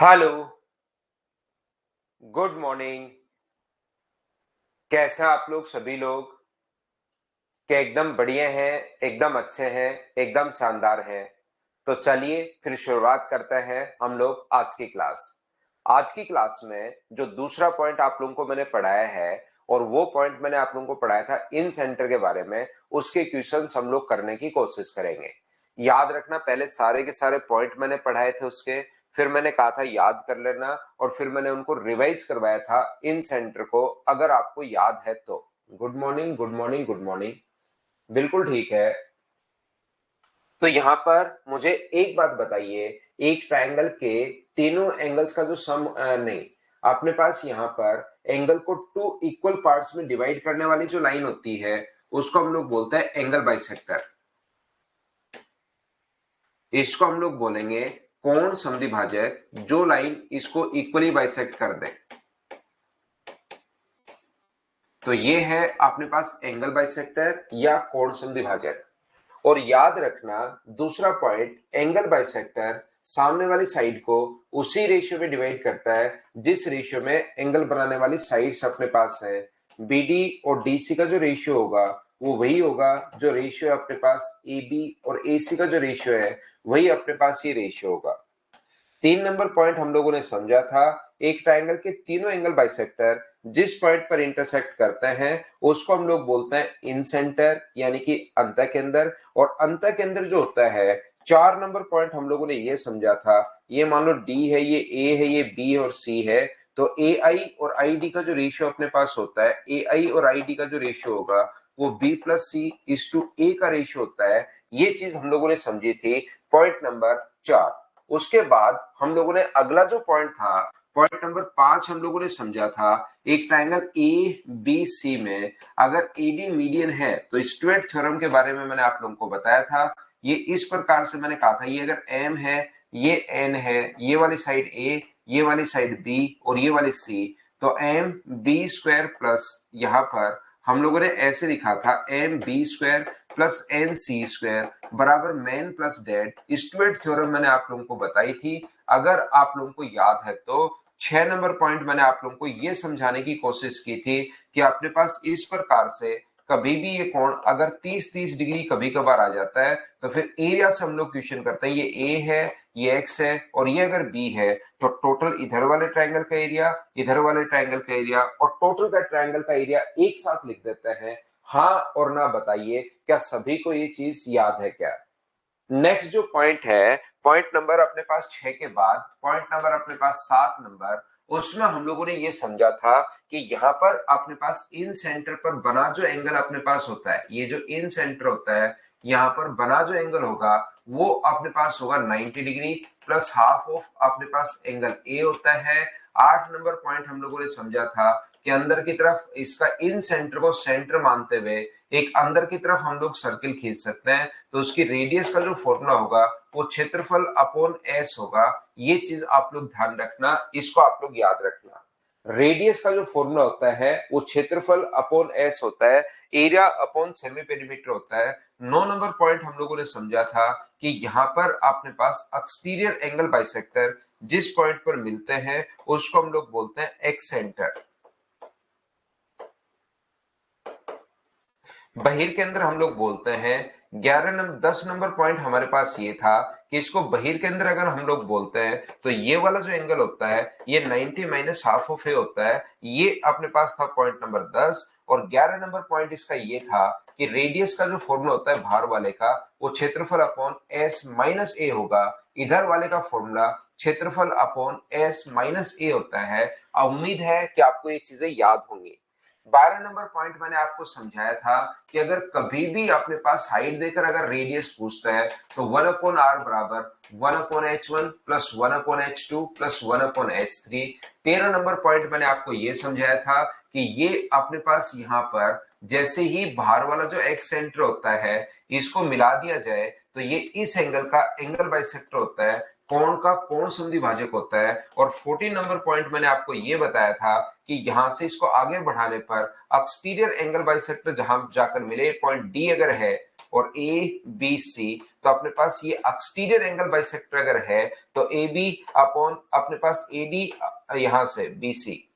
Hello, good morning. कैसे हैं आप लोग सभी लोग? क्या एकदम बढ़िया हैं, एकदम अच्छे हैं, एकदम शानदार हैं। तो चलिए फिर शुरुआत करते हैं हम लोग आज की क्लास। आज की क्लास में जो दूसरा पॉइंट आप लोगों को मैंने पढ़ाया है और वो पॉइंट मैंने आप लोगों को पढ़ाया था इन सेंटर के बारे में, उसके क्वेश्चंस हम लोग करने की कोशिश करेंगे। याद रखना, पहले सारे के सारे पॉइंट मैंने पढ़ाए थे उसके, फिर मैंने कहा था याद कर लेना और फिर मैंने उनको रिवाइज करवाया था इन सेंटर को, अगर आपको याद है तो। Good morning, good morning, good morning. बिल्कुल ठीक है। तो यहां पर मुझे एक बात बताइए, एक ट्रायंगल के तीनों एंगल्स का जो सम नहीं, अपने पास यहां पर एंगल को टू इक्वल पार्ट्स में डिवाइड करने वाली जो लाइन होती है उसको हम लोग बोलते हैं एंगल बाइसेक्टर। इसको हम लोग बोलेंगे कोण समद्विभाजक, जो लाइन इसको इक्वली बाइसेक्ट कर दे। तो ये है अपने पास एंगल बाइसेक्टर या कोण समद्विभाजक। और याद रखना दूसरा पॉइंट, एंगल बाइसेक्टर सामने वाली साइड को उसी रेशियो में डिवाइड करता है जिस रेशियो में एंगल बनाने वाली साइड्स अपने पास है। बीडी और डीसी का जो रेशियो होगा वो वही होगा जो रेशियो अपने पास एबी और एसी का जो रेशियो है वही अपने पास ये रेशियो होगा। 3 नंबर पॉइंट हम लोगों ने समझा था, एक ट्रायंगल के तीनों एंगल बाइसेक्टर जिस पॉइंट पर इंटरसेक्ट करते हैं उसको हम लोग बोलते हैं इन सेंटर यानी कि अंतःकेंद्र। और अंतःकेंद्र जो होता है, 4 नंबर पॉइंट हम लोगों ने ये समझा था, ये मान लो डी है, ये ए है, ये बी और सी है, तो ए आई और आई डी का जो रेशियो अपने पास होता है, ए आई और आई डी का जो रेशियो होगा वो B plus C is to A का रेशियो होता है। ये चीज हम लोगों ने समझी थी पॉइंट नंबर 4। उसके बाद हम लोगों ने अगला जो पॉइंट था, पॉइंट नंबर 5, हम लोगों ने समझा था एक ट्रायंगल ए बी सी में अगर एडी मीडियन है तो स्टुअर्ट थ्योरम के बारे में मैंने आप लोगों को बताया था। ये इस प्रकार से मैंने कहा था, ये अगर एम है, ये एन है, ये वाली साइड ए, ये वाली साइड बी और ये वाली सी, तो एम बी स्क्वायर प्लस यहां पर हम लोगों ने ऐसे लिखा था M B square plus N C square बराबर man plus dad. Stewart theorem मैंने आप लोगों को बताई थी, अगर आप लोगों को याद है तो। 6 नंबर पॉइंट मैंने आप लोगों को यह समझाने की कोशिश की थी कि अपने पास इस प्रकार से कभी भी ये कोण अगर 30-30 डिग्री कभी कभार आ जाता है तो फिर एरिया से हम लोग क्वेश्चन करते हैं, ये ए है, ये एक्स है और ये अगर बी है तो टोटल इधर वाले ट्रायंगल का एरिया, इधर वाले ट्रायंगल का एरिया और टोटल का ट्रायंगल का एरिया एक साथ लिख देते हैं। हाँ और ना बताइए, क्या सभी को ये चीज याद है क्या? नेक्स्ट जो पॉइंट है, पॉइंट नंबर अपने पास 6 के बाद पॉइंट नंबर अपने पास 7 नंबर, उसमें हम लोगों ने ये समझा था कि यहाँ पर अपने पास इन सेंटर पर बना जो एंगल अपने पास होता है, ये जो इन सेंटर होता है यहाँ पर बना जो एंगल होगा वो अपने पास होगा 90 डिग्री प्लस हाफ ऑफ अपने पास एंगल ए होता है। 8 नंबर पॉइंट हम लोगों ने समझा था कि अंदर की तरफ इसका इन सेंटर को सेंटर मानते हुए एक अंदर की तरफ हम लोग सर्किल खींच सकते हैं, तो उसकी रेडियस का जो फॉर्मूला होगा वो क्षेत्रफल अपॉन एस होगा। ये चीज आप लोग ध्यान रखना, इसको आप लोग याद रखना। रेडियस का जो फॉर्मूला होता है वो क्षेत्रफल अपॉन एस होता है, एरिया अपॉन सेमी पेरीमीटर होता है। 9 नंबर पॉइंट हम लोगों ने समझा था कि यहाँ पर अपने पास एक्सटीरियर एंगल बाइसेक्टर जिस पॉइंट पर मिलते हैं उसको हम लोग बोलते हैं एक्स सेंटर। बहिर्केंद्र हम लोग बोलते हैं 10 नंबर पॉइंट हमारे पास ये था कि इसको बहिर्केंद्र अगर हम लोग बोलते हैं तो ये वाला जो एंगल होता है ये 90 माइनस हाफ ऑफ ए होता है, ये अपने पास था पॉइंट नंबर 10। और 11 नंबर पॉइंट इसका ये था कि रेडियस का जो फॉर्मूला होता है बाहर वाले का वो क्षेत्रफल अपॉन एस माइनस ए होगा, इधर वाले का फॉर्मूला क्षेत्रफल अपॉन एस माइनस ए होता है। उम्मीद है कि आपको ये चीजें याद होंगी। 12 नंबर पॉइंट मैंने आपको समझाया था कि अगर कभी भी अपने पास हाइट देकर अगर रेडियस पूछता है तो 1/r बराबर 1/h1 plus 1/h2 plus 1/h3। 13 number point मैंने आपको ये समझाया था कि ये अपने पास यहाँ पर जैसे ही बाहर वाला जो एक्स सेंटर होता है इसको मिला दिया जाए तो ये इस एंगल का एंगल बाइसेक्टर होता है, कोण का कोण संधिभाजक होता है। और 14 नंबर पॉइंट मैंने आपको ये बताया था कि यहां से इसको आगे बढ़ाने पर एक्सटीरियर एंगल बाइसेक्टर जहां जाकर मिले पॉइंट डी अगर है और ए बी सी, तो अपने पास ये एक्सटीरियर एंगल बाइसेक्टर अगर है तो ए बी अपॉन अपने पास ए डी यहां से बी सी,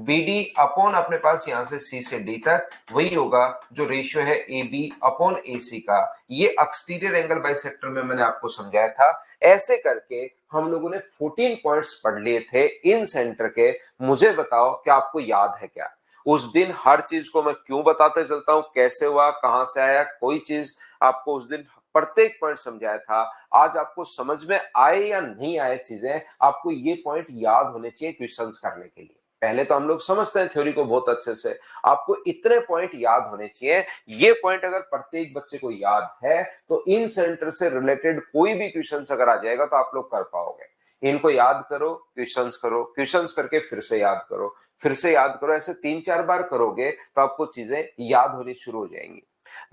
BD अपॉन अपने पास यहां से C से D तक वही होगा जो रेशियो है AB अपॉन AC का। ये एक्सटीरियर एंगल बाइसेक्टर में मैंने आपको समझाया था। ऐसे करके हम लोगों ने 14 पॉइंट्स पढ़ लिए थे इन सेंटर के। मुझे बताओ कि आपको याद है क्या? उस दिन हर चीज को मैं क्यों बताते चलता हूं, कैसे हुआ, कहां से आया, कोई चीज आपको उस दिन प्रत्येक पॉइंट समझाया था। आज आपको समझ में आए या नहीं आए चीजें, आपको ये पॉइंट याद होने चाहिए क्वेश्चंस करने के लिए। पहले तो हम लोग समझते हैं थ्योरी को बहुत अच्छे से, आपको इतने पॉइंट याद होने चाहिए। ये पॉइंट अगर प्रत्येक बच्चे को याद है तो इन सेंटर से रिलेटेड कोई भी क्वेश्चन अगर आ जाएगा तो आप लोग कर पाओगे। इनको याद करो, क्वेश्चंस करके फिर से याद करो, फिर से याद करो, ऐसे 3-4 बार करोगे तो आपको चीजें याद होनी शुरू हो जाएंगी।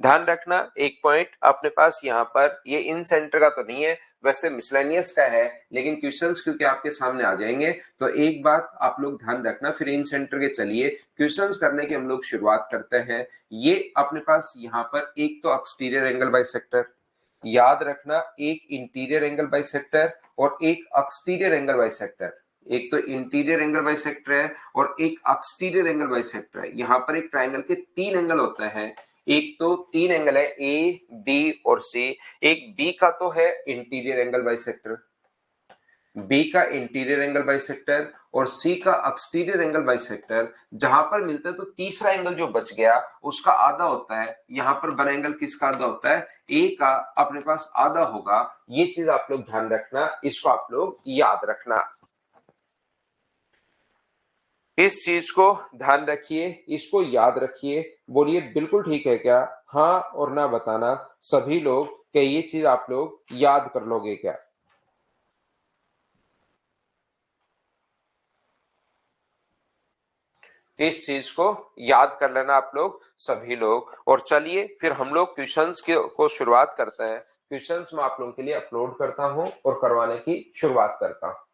ध्यान रखना एक पॉइंट अपने पास यहाँ पर, ये इन सेंटर का तो नहीं है, वैसे मिसलेनियस का है, लेकिन क्वेश्चंस क्योंकि आपके सामने आ जाएंगे तो एक बात आप लोग ध्यान रखना। फिर इन सेंटर के चलिए क्वेश्चंस करने की हम लोग शुरुआत करते हैं। ये अपने पास यहाँ पर एक तो एक्सटीरियर एंगल बाइसेक्टर, याद रखना एक इंटीरियर एंगल बाइसेक्टर और एक एक्सटीरियर एंगल बाइसेक्टर। एक तो इंटीरियर एंगल बाइसेक्टर है और एक एक्सटीरियर एंगल बाइसेक्टर है। यहाँ पर एक ट्राइंगल के 3 एंगल होते हैं। एक तो 3 एंगल है ए बी और सी, एक बी का तो है इंटीरियर एंगल बाइसेक्टर, बी का इंटीरियर एंगल बाइसेक्टर और सी का एक्सटीरियर एंगल बाइसेक्टर। जहां पर मिलता है तो तीसरा एंगल जो बच गया उसका आधा होता है। यहां पर बना एंगल किसका आधा होता है? ए का अपने पास आधा होगा। ये चीज आप लोग ध्यान रखना, इसको आप लोग याद रखना, इस चीज को ध्यान रखिए, इसको याद रखिए। बोलिए बिल्कुल ठीक है क्या? हाँ और ना बताना सभी लोग, क्या ये चीज आप लोग याद कर लोगे क्या? इस चीज को याद कर लेना आप लोग सभी लोग। और चलिए फिर हम लोग क्वेश्चंस को शुरुआत करते हैं। क्वेश्चंस मैं आप लोगों के लिए अपलोड करता हूं और करवाने की शुरुआत करता हूं।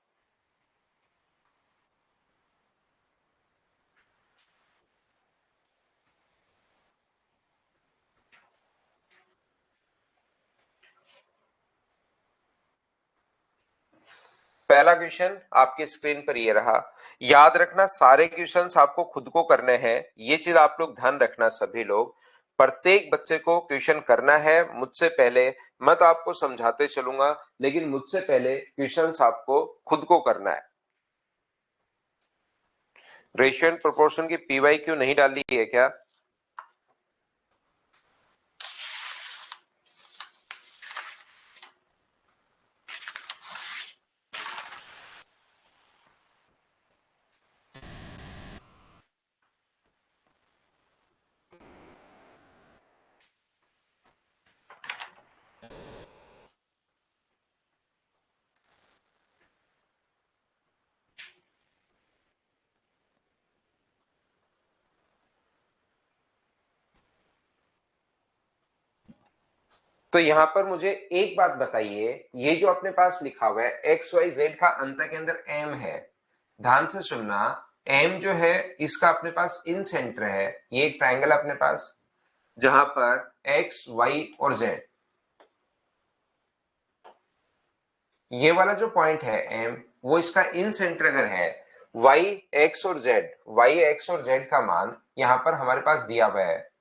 पहला क्वेश्चन आपकी स्क्रीन पर ये रहा। याद रखना सारे क्वेश्चंस आपको खुद को करने हैं, ये चीज आप लोग ध्यान रखना सभी लोग। प्रत्येक बच्चे को क्वेश्चन करना है मुझसे पहले। मैं तो आपको समझाते चलूंगा लेकिन मुझसे पहले क्वेश्चंस आपको खुद को करना है। रेशियो एंड प्रोपोर्शन की पीवाई क्यू नहीं डाली है क्या? तो यहां पर मुझे एक बात बताइए, ये जो अपने पास लिखा हुआ है एक्स वाई जेड का अंत के अंदर एम है, ध्यान से सुनना। एम जो है इसका अपने पास इन सेंटर है, ये एक ट्रायंगल अपने पास जहां पर एक्स वाई और जेड, ये वाला जो पॉइंट है एम, वो इसका इन सेंटर अगर है, वाई एक्स और जेड, वाई एक्स और जेड का मान यहां पर हमारे पास दिया हुआ है।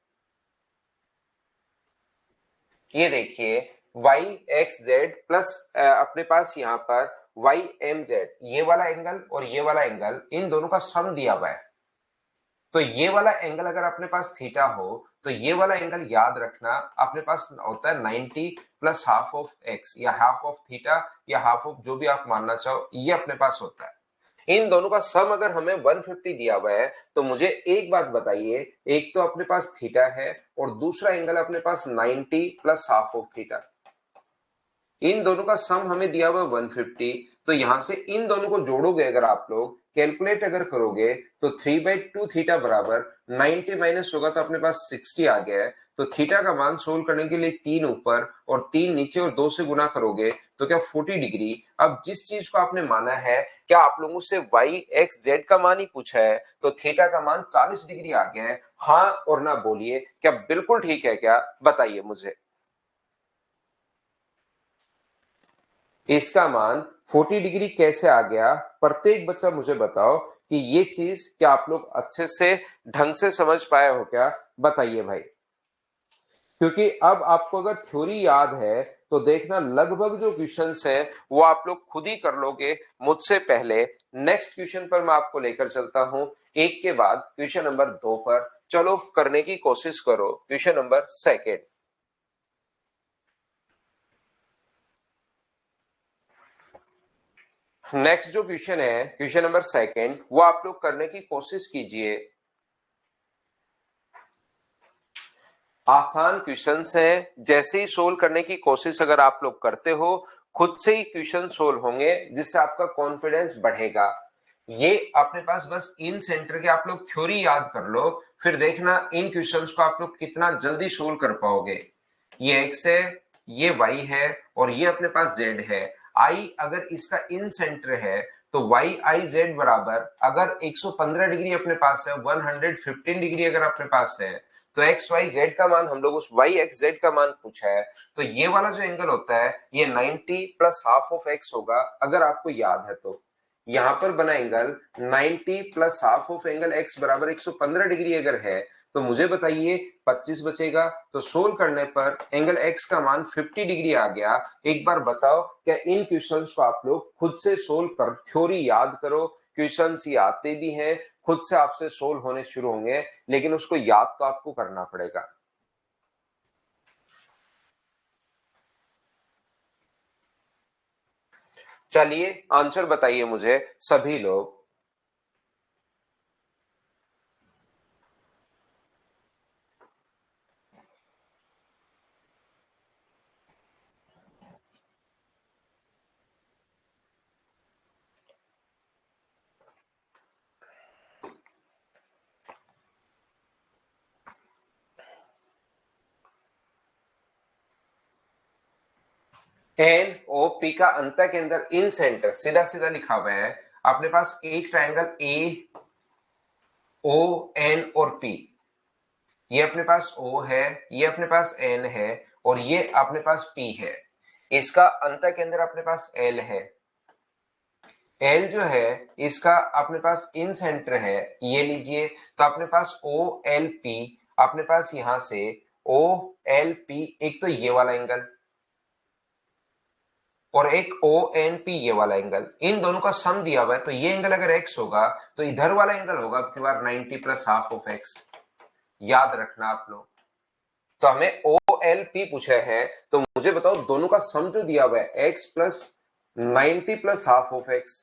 ये देखिए वाई एक्स जेड प्लस अपने पास यहाँ पर वाई एम जेड, ये वाला एंगल और ये वाला एंगल, इन दोनों का सम दिया हुआ है। तो ये वाला एंगल अगर अपने पास थीटा हो तो ये वाला एंगल याद रखना अपने पास होता है 90 प्लस हाफ ऑफ एक्स या हाफ ऑफ थीटा या हाफ ऑफ जो भी आप मानना चाहो, ये अपने पास होता है। इन दोनों का सम अगर हमें 150 दिया हुआ है तो मुझे एक बात बताइए, एक तो अपने पास थीटा है और दूसरा एंगल अपने पास 90 प्लस हाफ ऑफ थीटा, इन दोनों का सम हमें दिया हुआ 150। तो यहां से इन दोनों को जोड़ोगे अगर आप लोग कैलकुलेट अगर करोगे तो 3/2 थीटा बराबर 90 माइनस होगा तो अपने पास 60 आ गया है। तो थीटा का मान सोल्व करने के लिए 3 ऊपर और 3 नीचे और 2 से गुना करोगे तो क्या 40 डिग्री। अब जिस चीज को आपने माना है, क्या आप लोगों से वाई एक्स जेड का मान ही पूछा है, तो थीटा का मान 40 डिग्री आ गया है। हाँ और ना बोलिए, क्या बिल्कुल ठीक है क्या? बताइए मुझे। इसका मान 40 डिग्री कैसे आ गया? प्रत्येक बच्चा मुझे बताओ कि ये चीज क्या आप लोग अच्छे से ढंग से समझ पाए हो क्या? बताइए भाई। क्योंकि अब आपको अगर थ्योरी याद है तो देखना लगभग जो क्वेश्चंस है वो आप लोग खुद ही कर लोगे मुझसे पहले। नेक्स्ट क्वेश्चन पर मैं आपको लेकर चलता हूं, एक के बाद क्वेश्चन नंबर 2 पर। चलो करने की कोशिश करो। Question number second. नेक्स्ट जो क्वेश्चन है, क्वेश्चन नंबर सेकेंड, वो आप लोग करने की कोशिश कीजिए। आसान क्वेश्चंस हैं, जैसे ही सोल्व करने की कोशिश अगर आप लोग करते हो खुद से ही क्वेश्चन सोल्व होंगे, जिससे आपका कॉन्फिडेंस बढ़ेगा। ये अपने पास बस इन सेंटर के आप लोग थ्योरी याद कर लो, फिर देखना इन क्वेश्चंस को आप लोग कितना जल्दी सोल्व कर पाओगे। ये x है, ये y है और ये अपने पास z है। I अगर इसका इन सेंटर है तो y i z बराबर, अगर 115 डिग्री अपने पास है, 115 डिग्री अगर अपने पास है, तो एक्स वाई जेड का मान, हम लोग उस वाई एक्स जेड का मान पूछा है, तो ये वाला जो एंगल होता है ये 90 प्लस हाफ ऑफ एक्स होगा, अगर आपको याद है तो। यहां पर बना angle 90 plus half of angle x बराबर 115 डिग्री अगर है, तो मुझे बताइए 25 बचेगा, तो सोल्व करने पर एंगल एक्स का मान 50 डिग्री आ गया। एक बार बताओ क्या इन क्वेश्चंस को आप लोग खुद से सोल्व कर, थ्योरी याद करो, क्वेश्चंस ये आते भी हैं, खुद से आपसे सोल्व होने शुरू होंगे, लेकिन उसको याद तो आपको करना पड़ेगा। चलिए आंसर बताइए मुझे सभी लोग। एन ओ पी का अंत के अंदर इन सेंटर सीधा सीधा लिखा हुआ है। अपने पास एक ट्रायंगल ए ओ एन और पी, ये अपने पास O है, ये अपने पास N है और ये अपने पास P है। इसका अंत के अंदर अपने पास L है। L जो है इसका अपने पास इन सेंटर है, ये लीजिए, तो अपने पास OLP, अपने पास यहां से OLP, एक तो ये वाला एंगल और एक ONP ये वाला एंगल, इन दोनों का सम दिया हुआ है, तो ये एंगल अगर x होगा तो इधर वाला एंगल होगा आपके बार 90 प्लस हाफ ऑफ x। याद रखना आप लोग। तो हमें ओ एल पी पूछा है, तो मुझे बताओ दोनों का सम जो दिया हुआ है x plus 90 plus half of x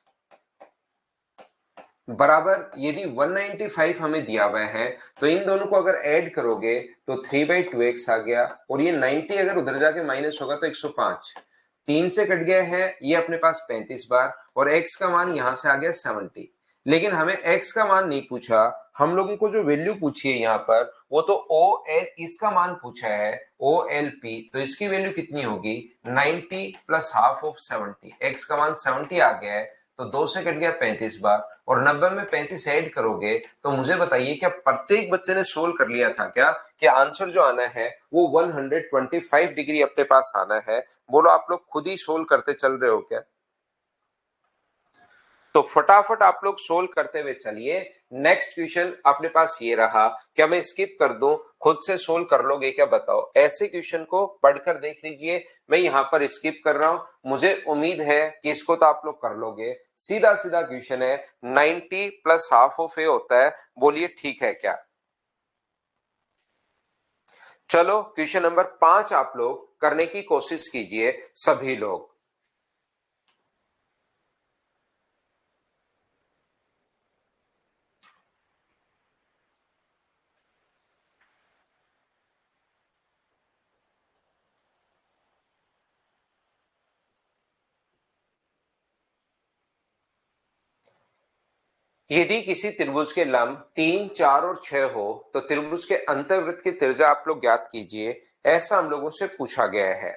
बराबर, यदि 195 हमें दिया हुआ है, तो इन दोनों को अगर ऐड करोगे तो 3/2x आ गया, और ये 90 अगर उधर जाके माइनस होगा तो 105, 3 से कट गया है ये अपने पास 35 बार, और x का मान यहां से आ गया 70। लेकिन हमें x का मान नहीं पूछा, हम लोगों को जो वैल्यू पूछी है यहाँ पर वो तो ओ एल, इसका मान पूछा है ओ एल पी, तो इसकी वैल्यू कितनी होगी 90 प्लस हाफ ऑफ 70, x का मान 70 आ गया है, तो 2 से कट गया 35 बार, और 90 में 35 ऐड करोगे, तो मुझे बताइए क्या प्रत्येक बच्चे ने सोल्व कर लिया था क्या कि आंसर जो आना है वो 125 डिग्री अपने पास आना है? बोलो आप लोग खुद ही सोल्व करते चल रहे हो क्या? तो फटाफट आप लोग सोल्व करते हुए चलिए। नेक्स्ट क्वेश्चन अपने पास ये रहा, क्या मैं स्किप कर दूं? खुद से सोल्व कर लोगे क्या बताओ? ऐसे क्वेश्चन को पढ़कर देख लीजिए, मैं यहां पर स्किप कर रहा हूं, मुझे उम्मीद है कि इसको तो आप लोग कर लोगे। सीधा सीधा क्वेश्चन है, 90 प्लस हाफ ऑफ ए होता है, बोलिए ठीक है क्या? चलो क्वेश्चन नंबर 5 आप लोग करने की कोशिश कीजिए सभी लोग। यदि किसी त्रिभुज के लंब 3, 4 और 6 हो तो त्रिभुज के अंतर्वृत्त की त्रिज्या आप लोग ज्ञात कीजिए, ऐसा हम लोगों से पूछा गया है।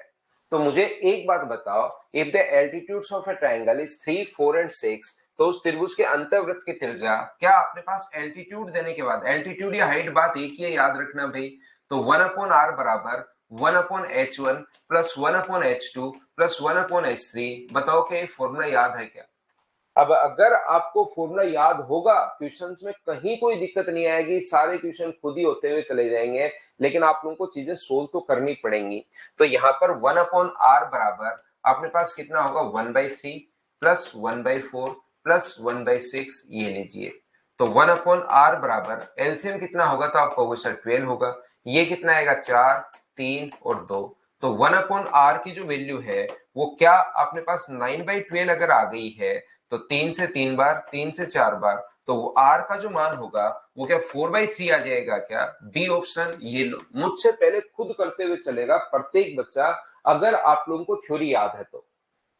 तो मुझे एक बात बताओ, if the altitudes of a triangle is 3, 4 and 6, तो उस त्रिभुज के अंतर्वृत्त की त्रिज्या, क्या अपने पास एल्टीट्यूड देने के बाद, एल्टीट्यूड या हाइट बात एक ही है, याद रखना भाई, तो 1/r बराबर 1/h1 plus 1/h2 plus 1/h3। बताओ क्या ये फॉर्मूला याद है क्या? अब अगर आपको फॉर्मूला याद होगा, क्वेश्चंस में कहीं कोई दिक्कत नहीं आएगी, सारे क्वेश्चन खुद ही होते हुए चले जाएंगे, लेकिन आप लोगों को चीजें सोल्व तो करनी पड़ेंगी। तो यहाँ पर 1/r बराबर अपने पास कितना होगा 1/3 प्लस 1/4 प्लस 1/6, ये लीजिए। तो 1/r बराबर एलसीएम कितना होगा, तो आप कहोगे सर 12 होगा। ये कितना आएगा 4, 3 और 2। तो 1/r की जो वैल्यू है वो क्या अपने पास 9/12 अगर आ गई है तो 3 से 3 बार, 3 से 4 बार, तो वो r का जो मान होगा वो क्या 4/3 आ जाएगा क्या? B option. ये लो, मुझसे पहले खुद करते हुए चलेगा प्रत्येक बच्चा, अगर आप लोगों को थ्योरी याद है तो।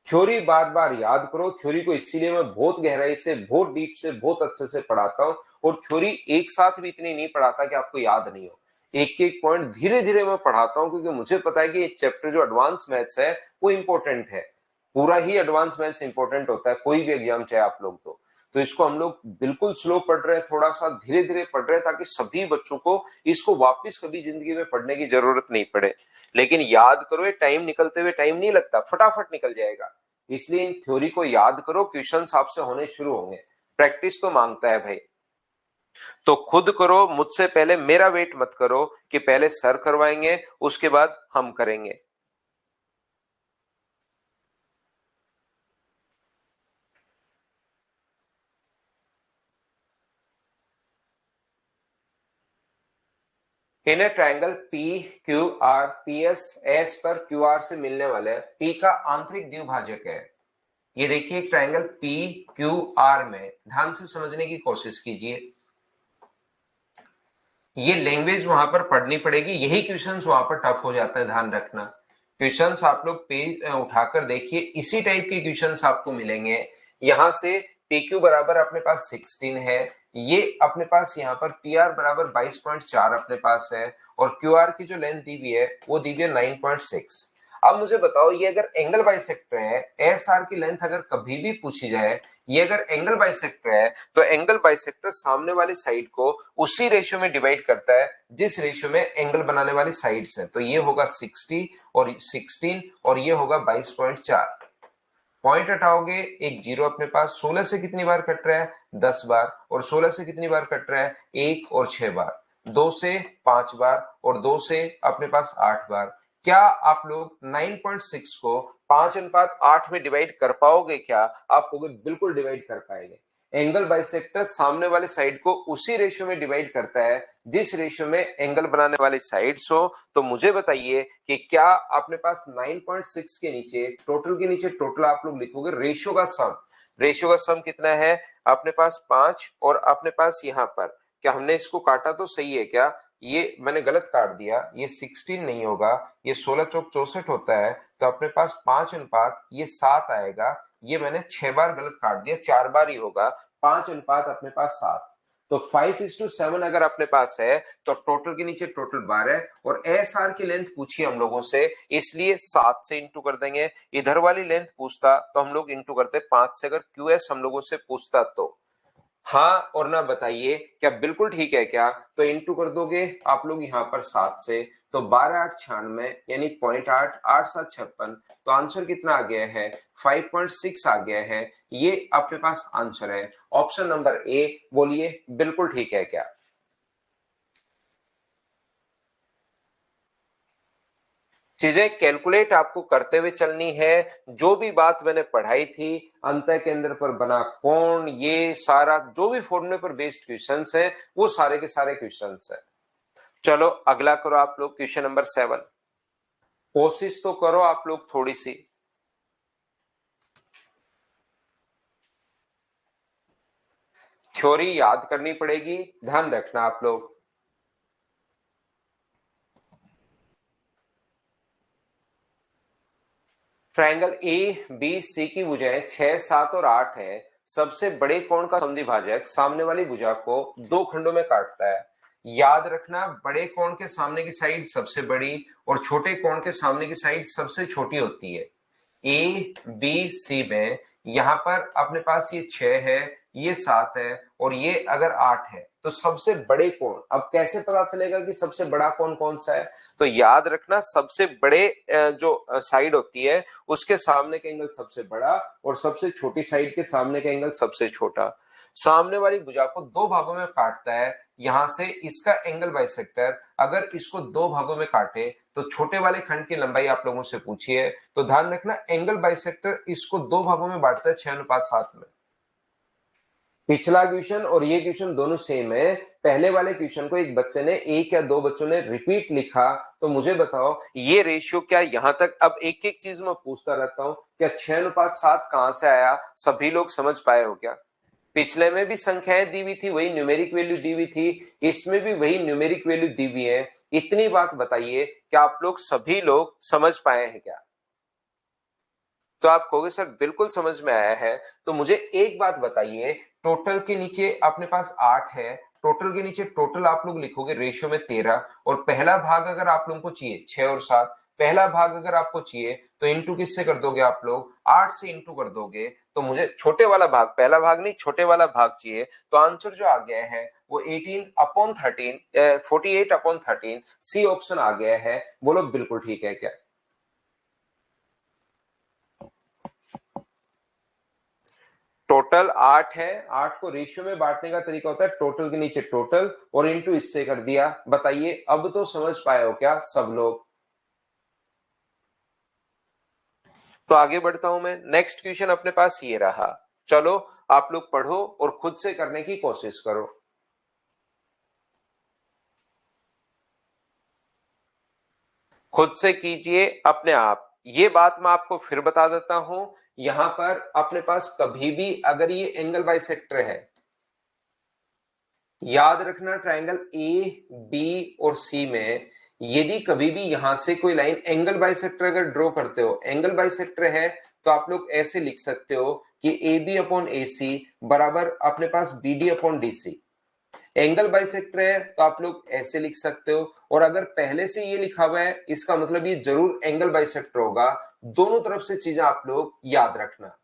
थ्योरी बार बार याद करो। थ्योरी को इसीलिए मैं बहुत गहराई से, बहुत डीप से, बहुत अच्छे से पढ़ाता हूँ। और थ्योरी एक साथ भी इतनी नहीं पढ़ाता कि आपको याद नहीं हो। एक एक पॉइंट धीरे धीरे मैं पढ़ाता हूँ, क्योंकि मुझे पता है कि ये चैप्टर जो एडवांस मैथ्स है वो इंपॉर्टेंट है। पूरा ही एडवांस मैथ्स इंपॉर्टेंट होता है, कोई भी एग्जाम चाहे आप लोग तो इसको हम लोग बिल्कुल स्लो पढ़ रहे हैं, थोड़ा सा धीरे धीरे पढ़ रहे हैं, ताकि सभी बच्चों को इसको वापस कभी जिंदगी में पढ़ने की जरूरत नहीं पड़े। लेकिन याद करो, ये टाइम निकलते हुए टाइम नहीं लगता, फटाफट निकल जाएगा। इसलिए इन थ्योरी को याद करो, क्वेश्चंस आपसे होने शुरू होंगे। प्रैक्टिस तो मांगता है भाई। तो खुद करो, मुझसे पहले मेरा वेट मत करो कि पहले सर करवाएंगे उसके बाद हम करेंगे। In a triangle P Q R P S S पर क्यू आर से मिलने वाले पी का आंतरिक द्विभाजक है। ये देखिए एक ट्रायंगल पी क्यू आर में, ध्यान से समझने की कोशिश कीजिए। ये लैंग्वेज वहां पर पढ़नी पड़ेगी, यही क्वेश्चंस वहां पर टफ हो जाता है, ध्यान रखना। क्वेश्चंस आप लोग पेज उठाकर देखिए, इसी टाइप के क्वेश्चंस आपको मिलेंगे। यहां से PQ बराबर अपने पास 16 है, ये अपने पास यहाँ पर PR बराबर 22.4 अपने पास है, और QR की जो लेंथ दी हुई है वो दी हुई है 9.6। अब मुझे बताओ, ये अगर एंगल बाइसेक्टर है, SR की लेंथ अगर कभी भी पूछी जाए, ये अगर एंगल बाइसेक्टर है, तो एंगल बाइसेक्टर सामने वाली साइड को उसी रेशियो में डिवाइड करता है जिस रेशियो में एंगल बनाने वाली साइड्स है। तो ये होगा 60 और 16 और ये होगा 22.4। पॉइंट हटाओगे, एक जीरो अपने पास। 16 से कितनी बार कट रहा है 10 बार, और 16 से कितनी बार कट रहा है 1 और 6 बार। 2 से 5 बार और 2 से अपने पास 8 बार। क्या आप लोग 9.6 को 5:8 में डिवाइड कर पाओगे क्या? आप कहोगे बिल्कुल डिवाइड कर पाएंगे। एंगल बाइसेक्टर सामने वाले साइड को उसी रेशियो में डिवाइड करता है जिस रेशियो में एंगल बनाने वाली साइड्स हो। तो मुझे बताइए कि क्या अपने पास 9.6 के नीचे, टोटल के नीचे, टोटल आप लोग लिखोगे रेशियो का सम। रेशियो का सम कितना है अपने पास 5, और अपने पास यहाँ पर क्या हमने इसको काटा तो सही है क्या? ये मैंने गलत काट दिया, ये 16 नहीं होगा, ये 16 चौक 64 होता है। तो अपने पास 5:7 ये 7 आएगा। ये मैंने 6 बार गलत काट दिया, 4 बार ही होगा। 5:7 अपने पास 7। तो 5:7 अगर अपने पास है तो टोटल के नीचे टोटल 12, और एस आर की लेंथ पूछी हम लोगों से, इसलिए 7 से इंटू कर देंगे। इधर वाली लेंथ पूछता तो हम लोग इंटू करते 5 से। अगर क्यूएस हम लोगों से पूछता तो हाँ और ना बताइए क्या बिल्कुल ठीक है क्या? तो इंटू कर दोगे आप लोग यहाँ पर 7 से, तो 12×8 = 96, यानी 0.8, 8×7 = 56। तो आंसर कितना आ गया है 5.6 आ गया है। ये आपके पास आंसर है ऑप्शन नंबर ए। बोलिए बिल्कुल ठीक है क्या? चीजें कैलकुलेट आपको करते हुए चलनी है। जो भी बात मैंने पढ़ाई थी, अंत केंद्र पर बना कोण, ये सारा जो भी फॉर्मूले पर बेस्ड क्वेश्चंस है वो सारे के सारे क्वेश्चंस है। चलो अगला करो आप लोग, क्वेश्चन नंबर 7। कोशिश तो करो आप लोग थोड़ी सी। थ्योरी याद करनी पड़ेगी, ध्यान रखना आप लोग। ट्रायंगल ए बी सी की भुजाएं 6, 7 और 8 है। सबसे बड़े कोण का समद्विभाजक सामने वाली भुजा को दो खंडों में काटता है। याद रखना, बड़े कोण के सामने की साइड सबसे बड़ी और छोटे कोण के सामने की साइड सबसे छोटी होती है। ए बी सी में यहां पर अपने पास ये 6 है, ये 7 है और ये अगर 8 है तो सबसे बड़े कोण, अब कैसे पता चलेगा कि सबसे बड़ा कोण कौन सा है? तो याद रखना सबसे बड़े जो साइड होती है उसके सामने का एंगल सबसे बड़ा और सबसे छोटी साइड के सामने का एंगल सबसे छोटा। सामने वाली भुजा को दो भागों में काटता है, यहां से इसका एंगल बाइसेक्टर अगर इसको दो भागों में काटे तो छोटे वाले खंड की लंबाई आप लोगों से पूछी है, तो ध्यान रखना एंगल बाइसेक्टर इसको दो भागों में बांटता है 6:7 में। पिछला क्वेश्चन और ये क्वेश्चन दोनों सेम है। पहले वाले क्वेश्चन को एक बच्चे ने, एक या दो बच्चों ने रिपीट लिखा, तो मुझे बताओ ये रेशियो क्या यहां तक, अब एक एक चीज मैं पूछता रहता हूं, क्या 6:7 कहां से आया, सभी लोग समझ पाए हो क्या? पिछले में भी संख्याएं दी हुई थी, वही न्यूमेरिक वैल्यू दी हुई थी, इसमें भी वही न्यूमेरिक वैल्यू दी हुई है। इतनी बात बताइए कि आप लोग सभी लोग समझ पाए हैं क्या? तो आप कहोगे सर बिल्कुल समझ में आया है। तो मुझे एक बात बताइए, टोटल के नीचे अपने पास 8 है, टोटल के नीचे टोटल आप लोग लिखोगे रेशियो में 13, और पहला भाग अगर आप लोगों को चाहिए 6 और 7, पहला भाग अगर आपको चाहिए तो इंटू किससे कर दोगे आप लोग, 8 से इंटू कर दोगे। तो मुझे छोटे वाला भाग, पहला भाग नहीं छोटे वाला भाग चाहिए, तो आंसर जो आ गया है वो 18/13, 48/13, सी ऑप्शन आ गया है। बोलो बिल्कुल ठीक है क्या? टोटल 8 है, 8 को रेशियो में बांटने का तरीका होता है टोटल के नीचे टोटल और इंटू इससे कर दिया। बताइए अब तो समझ पाए हो क्या सब लोग? तो आगे बढ़ता हूं मैं, नेक्स्ट क्वेश्चन अपने पास ये रहा। चलो आप लोग पढ़ो और खुद से करने की कोशिश करो। खुद से कीजिए अपने आप। ये बात मैं आपको फिर बता देता हूं, यहां पर अपने पास कभी भी अगर ये एंगल बाइसेक्टर है, याद रखना ट्रायंगल ए बी और सी में यदि कभी भी यहां से कोई लाइन एंगल बाइसेक्टर अगर ड्रॉ करते हो, एंगल बाइसेक्टर है तो आप लोग ऐसे लिख सकते हो कि ए बी अपॉन ए सी बराबर अपने पास B D upon D C. Angle bisector है तो आप लोग ऐसे लिख सकते हो, और अगर पहले से ये लिखा हुआ है इसका मतलब ये जरूर एंगल बाइसेक्टर होगा। दोनों तरफ से चीजें आप लोग याद रखना।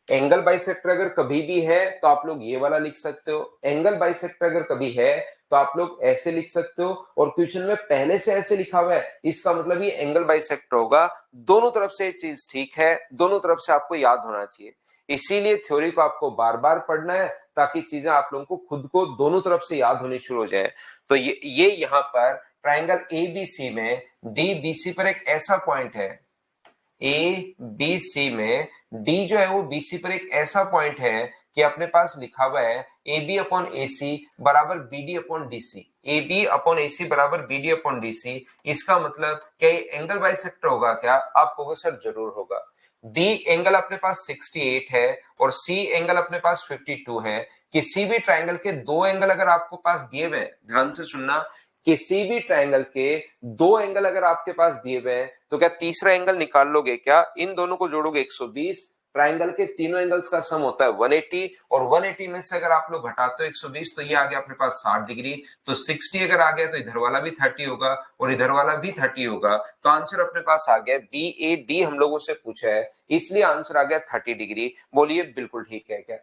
एंगल बाइसेक्टर अगर कभी भी है तो आप लोग ये वाला लिख सकते हो, एंगल बाइसेक्टर अगर कभी है तो आप लोग ऐसे लिख सकते हो, और क्वेश्चन में पहले से ऐसे लिखा हुआ है इसका मतलब ये एंगल बाइसेक्टर होगा। दोनों तरफ से चीज ठीक है, दोनों तरफ से आपको याद होना चाहिए। इसीलिए थ्योरी को आपको बार बार पढ़ना है ताकि चीजें आप लोगों को खुद को दोनों तरफ से याद होनी शुरू हो जाए। तो ये यहाँ पर ट्राइंगल ए बी सी में डी बी सी पर एक ऐसा पॉइंट है, ए बी सी में डी जो है वो बी सी पर एक ऐसा पॉइंट है कि अपने पास लिखा हुआ है A B upon A C बराबर B D upon D C, A B upon A C बराबर B D upon D C. इसका मतलब क्या ये एंगल बाइसेक्टर होगा क्या? आप कहोगे सर जरूर होगा। बी एंगल अपने पास 68 है और सी एंगल अपने पास 52 है। किसी भी ट्राइंगल के दो एंगल अगर आपको पास दिए हुए, ध्यान से सुनना, किसी भी ट्राइंगल के दो एंगल अगर आपके पास दिए हुए हैं तो क्या तीसरा एंगल निकाल लोगे क्या? इन दोनों को जोड़ोगे 120। ट्राइंगल के तीनों एंगल्स का सम होता है 180, और 180 में से अगर आप लोग घटाते हो 120 तो ये आ गया अपने पास 60 डिग्री। तो 60 अगर आ गया तो इधर वाला भी 30 होगा और इधर वाला भी 30 होगा। तो आंसर अपने पास आ गया बी ए डी, हम लोगों से पूछा है इसलिए आंसर आ गया 30 डिग्री। बोलिए बिल्कुल ठीक है क्या?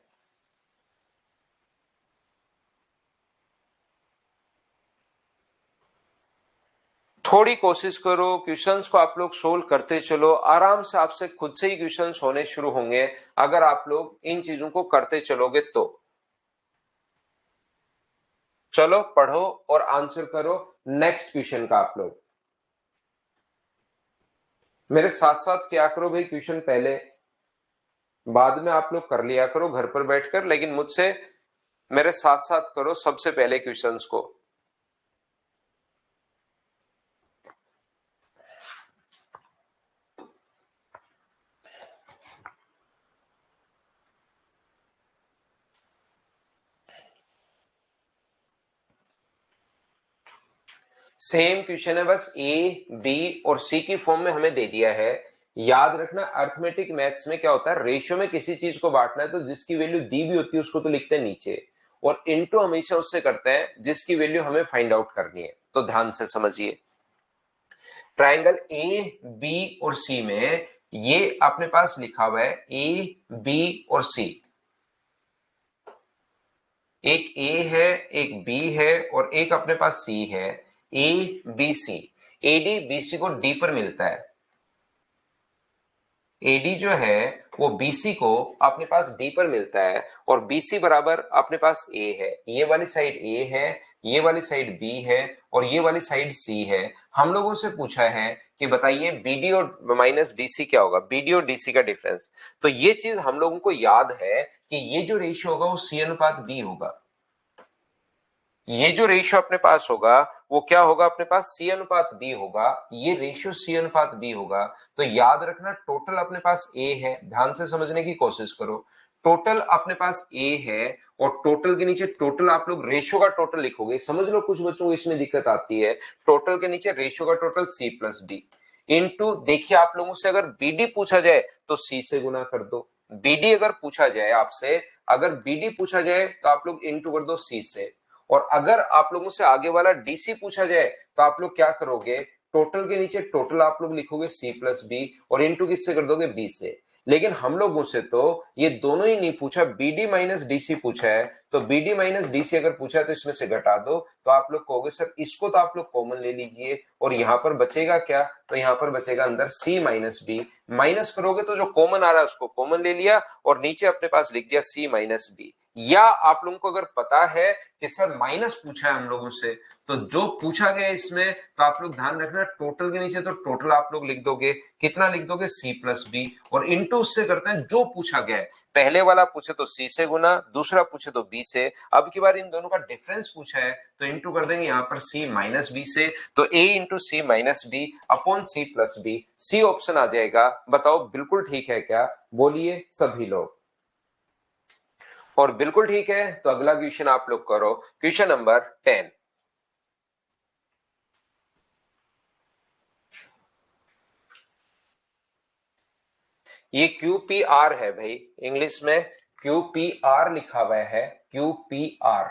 थोड़ी कोशिश करो, क्वेश्चंस को आप लोग सोल्व करते चलो, आराम से आपसे खुद से ही क्वेश्चंस होने शुरू होंगे अगर आप लोग इन चीजों को करते चलोगे तो। चलो पढ़ो और आंसर करो नेक्स्ट क्वेश्चन का। आप लोग मेरे साथ साथ क्या करो भाई, क्वेश्चन पहले बाद में आप लोग कर लिया करो घर पर बैठकर, लेकिन मुझसे मेरे साथ साथ करो सबसे पहले क्वेश्चंस को। सेम क्वेश्चन है, बस ए बी और सी की फॉर्म में हमें दे दिया है। याद रखना अर्थमेटिक मैथ्स में क्या होता है, रेशियो में किसी चीज को बांटना है तो जिसकी वैल्यू दी भी होती है उसको तो लिखते हैं नीचे, और इनटू हमेशा उससे करते हैं जिसकी वैल्यू हमें फाइंड आउट करनी है। तो ध्यान से समझिए, ट्राइंगल ए बी और सी में ये अपने पास लिखा हुआ है ए बी और सी, एक ए है, एक बी है और एक अपने पास सी है, A B C. AD BC को डी पर मिलता है, एडी जो है वो बीसी को अपने पास डी पर मिलता है, और बीसी बराबर अपने पास ए है। ये वाली साइड ए है, ये वाली साइड बी है और ये वाली साइड सी है। हम लोगों से पूछा है कि बताइए बीडी और माइनस डीसी क्या होगा, बीडी और डीसी का डिफरेंस। तो ये चीज हम लोगों को याद है कि ये जो रेशियो होगा वो सी अनुपात बी होगा। ये जो रेशियो अपने पास होगा वो क्या होगा, अपने पास सी अनुपात बी होगा। ये रेशियो सी अनुपात बी होगा। तो याद रखना टोटल अपने पास ए है, ध्यान से समझने की कोशिश करो। टोटल अपने पास ए है और टोटल के नीचे टोटल आप लोग रेशियो का टोटल लिखोगे। समझ लो कुछ बच्चों को इसमें दिक्कत आती है, टोटल के नीचे रेशियो का total C plus D into, देखिए आप लोगों से अगर बीडी पूछा जाए तो सी से गुना कर दो। बीडी अगर पूछा जाए आपसे, अगर बीडी पूछा जाए तो आप लोग इनटू कर दो सी से। और अगर आप लोगों से आगे वाला डीसी पूछा जाए तो आप लोग क्या करोगे, टोटल के नीचे टोटल आप लोग लिखोगे सी प्लस बी और इनटू किससे कर दोगे, बी से। लेकिन हम लोगों से तो ये दोनों ही नहीं पूछा, बीडी माइनस डीसी पूछा है। तो बीडी माइनस डीसी अगर पूछा है तो इसमें से घटा दो, तो आप लोग कहोगे सर इसको तो आप लोग कॉमन ले लीजिए और यहां पर बचेगा क्या, तो यहां पर बचेगा अंदर सी माइनस बी। माइनस करोगे तो जो कॉमन आ रहा है उसको कॉमन ले लिया और नीचे अपने पास लिख दिया सी माइनस बी। या आप लोगों को अगर पता है कि सर माइनस पूछा है हम लोगों से, तो जो पूछा गया इसमें तो आप लोग ध्यान रखना टोटल के नीचे तो टोटल आप लोग लिख दोगे, कितना लिख दोगे, सी प्लस बी, और इनटू उससे करते हैं जो पूछा गया है। पहले वाला पूछे तो सी से गुना, दूसरा पूछे तो बी से। अब की बार इन दोनों का डिफरेंस पूछा है तो इनटू कर देंगे यहां पर सी माइनस बी से। तो A into C minus B upon C plus B, C option आ जाएगा। बताओ बिल्कुल ठीक है क्या, बोलिए सभी लोग। और बिल्कुल ठीक है तो अगला क्वेश्चन आप लोग करो, क्वेश्चन नंबर 10। ये QPR है भाई, इंग्लिश में QPR लिखा हुआ है, QPR।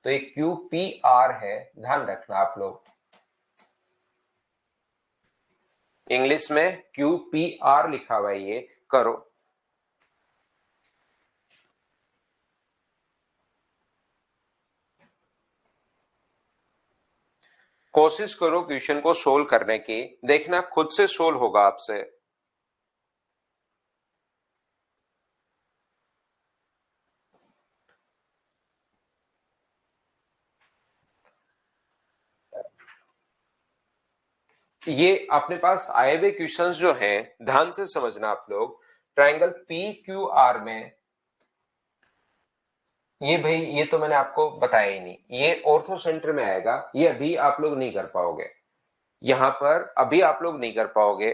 तो ये QPR है, ध्यान रखना आप लोग, इंग्लिश में QPR लिखा हुआ है, ये करो। कोशिश करो क्वेश्चन को सोल्व करने की, देखना खुद से सोल्व होगा आपसे। ये अपने पास आए हुए क्वेश्चंस जो हैं ध्यान से समझना आप लोग। ट्रायंगल PQR में ये भाई, ये तो मैंने आपको बताया ही नहीं, ये ऑर्थो सेंटर में आएगा, ये अभी आप लोग नहीं कर पाओगे, यहां पर अभी आप लोग नहीं कर पाओगे।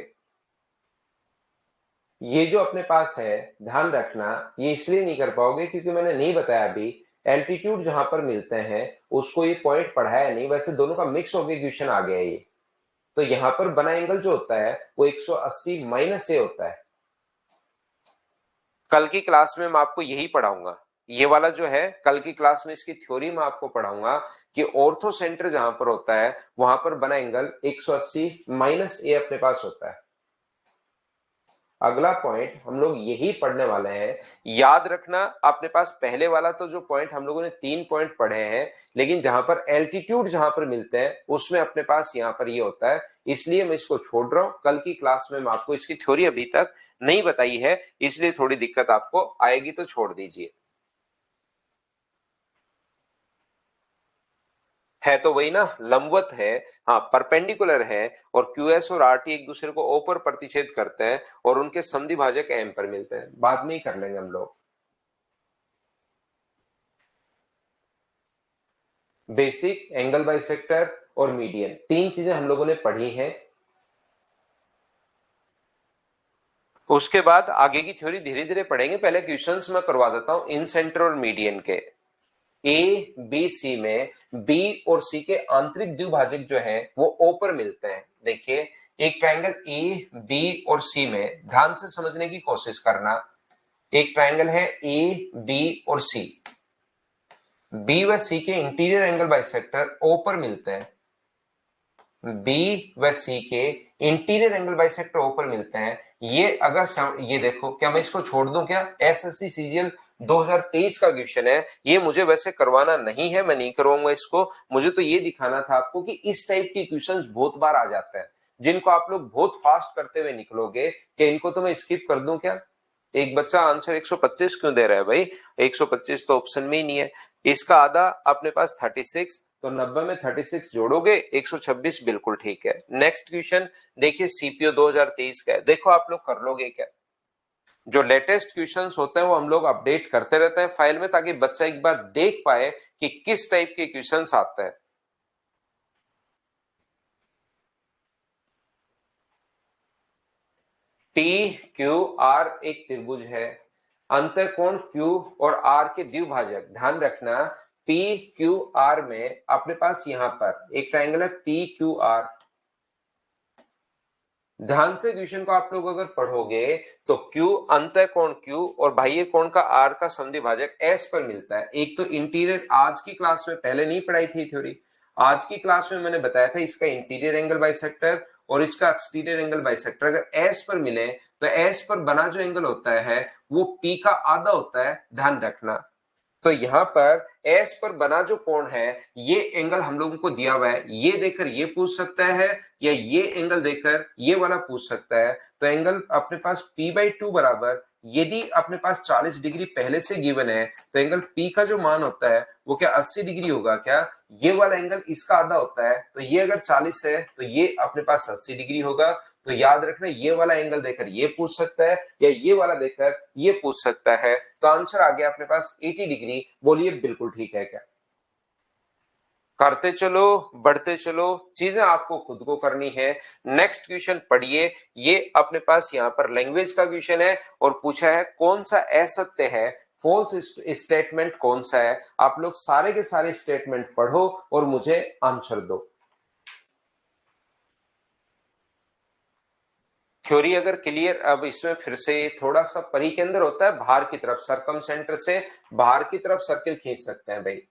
ये जो अपने पास है ध्यान रखना, ये इसलिए नहीं कर पाओगे क्योंकि मैंने नहीं बताया अभी, एल्टीट्यूड जहां पर मिलते हैं उसको ये पॉइंट पढ़ाया नहीं, वैसे दोनों का मिक्स होकर क्वेश्चन आ गया ये। तो यहां पर बना एंगल जो होता है वो 180 माइनस ए होता है। कल की क्लास में मैं आपको यही पढ़ाऊंगा, ये वाला जो है कल की क्लास में इसकी थ्योरी में आपको पढ़ाऊंगा कि ऑर्थो सेंटर जहां पर होता है वहां पर बना एंगल 180 माइनस ए अपने पास होता है। अगला पॉइंट हम लोग यही पढ़ने वाले हैं, याद रखना अपने पास पहले वाला तो जो पॉइंट हम लोगों ने 3 पॉइंट पढ़े हैं, लेकिन जहां पर एल्टीट्यूड जहां पर मिलते हैं उसमें अपने पास यहां पर ये होता है, इसलिए मैं इसको छोड़ रहा हूं। कल की क्लास में मैं आपको इसकी थ्योरी अभी तक नहीं बताई है, इसलिए थोड़ी दिक्कत आपको आएगी, तो छोड़ दीजिए। है तो वही ना, लंबवत है, हाँ परपेंडिकुलर है, और QS और RT एक दूसरे को O पर प्रतिच्छेद करते हैं और उनके संधि भाजक M पर मिलते हैं, बाद में ही कर लेंगे हम लोग। बेसिक, एंगल बाइसेक्टर और मीडियन, तीन चीजें हम लोगों ने पढ़ी हैं। उसके बाद आगे की थ्योरी धीरे धीरे पढ़ेंगे, पहले क्वेश्चंस मैं करवा देता हूं इन सेंटर और मीडियन के। ABC में B और C के आंतरिक द्विभाजक जो है वो O पर मिलते हैं। देखिए एक ट्रायंगल AB और C में, ध्यान से समझने की कोशिश करना, एक ट्रायंगल है AB और C, B व C के इंटीरियर एंगल बाइसेक्टर O पर मिलते हैं। B व C के इंटीरियर एंगल बाइसेक्टर O पर मिलते हैं। ये अगर ये देखो, क्या मैं इसको छोड़ दूं क्या, SSC CGL 2023 का क्वेश्चन है, ये मुझे वैसे करवाना नहीं है, मैं नहीं करवाऊंगा इसको, मुझे तो ये दिखाना था आपको कि इस टाइप के क्वेश्चंस बहुत बार आ जाते हैं जिनको आप लोग बहुत फास्ट करते हुए निकलोगे कि इनको तो मैं स्किप कर दूं क्या। एक बच्चा आंसर 125 क्यों दे रहा है भाई, 125 तो ऑप्शन में ही नहीं है। इसका आधा अपने पास 36, तो 90 में 36 जोड़ोगे 126 बिल्कुल ठीक है। नेक्स्ट क्वेश्चन देखिए सीपीओ 2023 का है, देखो आप लोग कर लोगे क्या। जो लेटेस्ट क्वेश्चंस होते हैं वो हम लोग अपडेट करते रहते हैं फाइल में, ताकि बच्चा एक बार देख पाए कि किस टाइप के क्वेश्चंस आते हैं। पी क्यू आर एक त्रिभुज है, अंतःकोण Q और R के द्विभाजक, ध्यान रखना पी क्यू आर में अपने पास यहां पर एक ट्रायंगल है पी क्यू आर। ध्यान से क्वेश्चन को आप लोग अगर पढ़ोगे तो Q अंतःकोण Q और बाह्य कोण का R का समद्विभाजक S पर मिलता है। एक तो इंटीरियर आज की क्लास में पहले नहीं पढ़ाई थी थ्योरी, आज की क्लास में मैंने बताया था इसका इंटीरियर एंगल बाइसेक्टर और इसका एक्सटीरियर एंगल बाइसेक्टर अगर S पर मिले तो S पर बना जो एंगल होता है वो P का आधा होता है, ध्यान रखना। तो यहां पर एस पर बना जो कोण है ये एंगल हम लोगों को दिया हुआ है, ये देखकर ये पूछ सकता है या ये एंगल देखकर ये वाला पूछ सकता है। तो एंगल अपने पास p/2 बराबर, यदि अपने पास 40 डिग्री पहले से गिवन है तो एंगल p का जो मान होता है वो क्या 80 डिग्री होगा क्या। ये वाला एंगल इसका आधा होता है, तो ये अगर 40 है तो ये अपने पास 80 डिग्री होगा। तो याद रखना ये वाला एंगल देकर ये पूछ सकता है या ये वाला देकर ये पूछ सकता है। तो आंसर आ गया अपने पास 80 डिग्री। बोलिए बिल्कुल ठीक है क्या। करते चलो, बढ़ते चलो, चीजें आपको खुद को करनी है। नेक्स्ट क्वेश्चन पढ़िए, ये अपने पास यहाँ पर लैंग्वेज का क्वेश्चन है और पूछा है कौन सा असत्य है, फॉल्स स्टेटमेंट कौन सा है। आप लोग सारे के सारे स्टेटमेंट पढ़ो और मुझे आंसर दो। थ्योरी अगर क्लियर, अब इसमें फिर से थोड़ा सा परी के अंदर होता है, बाहर की तरफ सरकम सेंटर से बाहर की तरफ सर्किल खींच सकते हैं भाई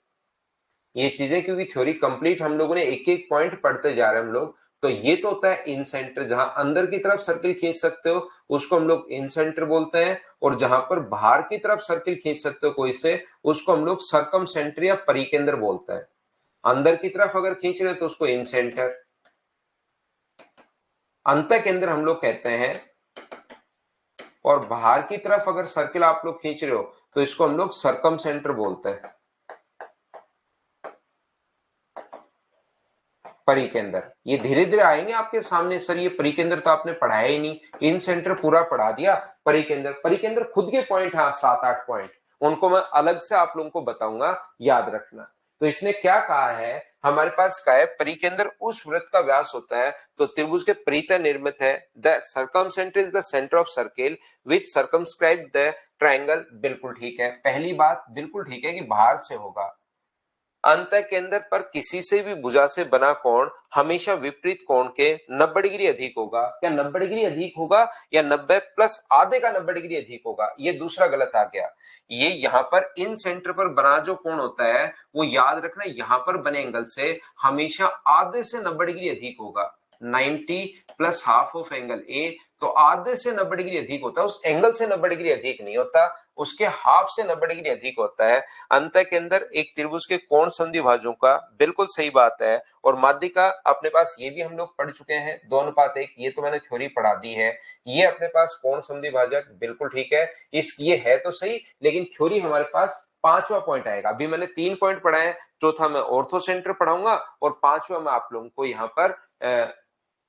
ये चीजें, क्योंकि थ्योरी कंप्लीट हम लोगों ने एक एक पॉइंट पढ़ते जा रहे हैं हम लोग। तो ये तो होता है इन सेंटर, जहां अंदर की तरफ सर्किल खींच सकते हो उसको हम लोग इन सेंटर बोलते हैं, और जहां पर बाहर की तरफ सर्किल खींच सकते हो कोई से उसको हम लोग सरकम सेंटर या परिकेंद्र बोलते हैं। अंदर की तरफ अगर खींच रहे हो तो उसको इन सेंटर, अंत केंद्र हम लोग कहते हैं, और बाहर की तरफ अगर सर्किल आप लोग खींच रहे हो तो इसको हम लोग सरकम सेंटर बोलते हैं, परिकेंद्र। ये धीरे धीरे आएंगे आपके सामने, सर ये परिकेंद्र तो आपने पढ़ाया ही नहीं, इन सेंटर पूरा पढ़ा दिया, परिकेंद्र परिकेंद्र खुद के पॉइंट है 7-8 पॉइंट, उनको मैं अलग से आप लोगों को बताऊंगा, याद रखना। तो इसने क्या कहा है, हमारे पास क्या है, परिकेंद्र उस वृत्त का व्यास होता है तो त्रिभुज के परितः निर्मित है। The circumcentre is the centre of circle which circumscribe the triangle, बिल्कुल ठीक है। पहली बात बिल्कुल ठीक है कि बाहर से होगा। अंत केंद्र पर किसी से भी भुजा से बना कोण हमेशा विपरीत कोण के 90 डिग्री अधिक होगा। क्या 90 डिग्री अधिक होगा या 90 प्लस आधे का 90 डिग्री अधिक होगा, ये दूसरा गलत आ गया। ये यहाँ पर इन सेंटर पर बना जो कोण होता है वो याद रखना यहाँ पर बने एंगल से हमेशा आधे से 90 डिग्री अधिक होगा। 90 plus half of angle A, तो आधे से 90 डिग्री अधिक होता है, उस एंगल से 90 डिग्री अधिक नहीं होता, उसके हाफ से 90 डिग्री अधिक होता है। अंत के अंदर एक त्रिभुज के कोण संधिभाजों का, बिल्कुल सही बात है। और माध्यिका अपने पास ये भी हम लोग पढ़ चुके हैं 2:1, ये तो मैंने थ्योरी पढ़ा दी है। ये अपने पास कोण संधिभाजक बिल्कुल ठीक है, इस ये है तो सही, लेकिन थ्योरी हमारे पास 5वां पॉइंट आएगा। अभी मैंने 3 पॉइंट पढ़ाए, चौथा मैं ऑर्थो सेंटर पढ़ाऊंगा और 5वां मैं आप लोगों को यहाँ पर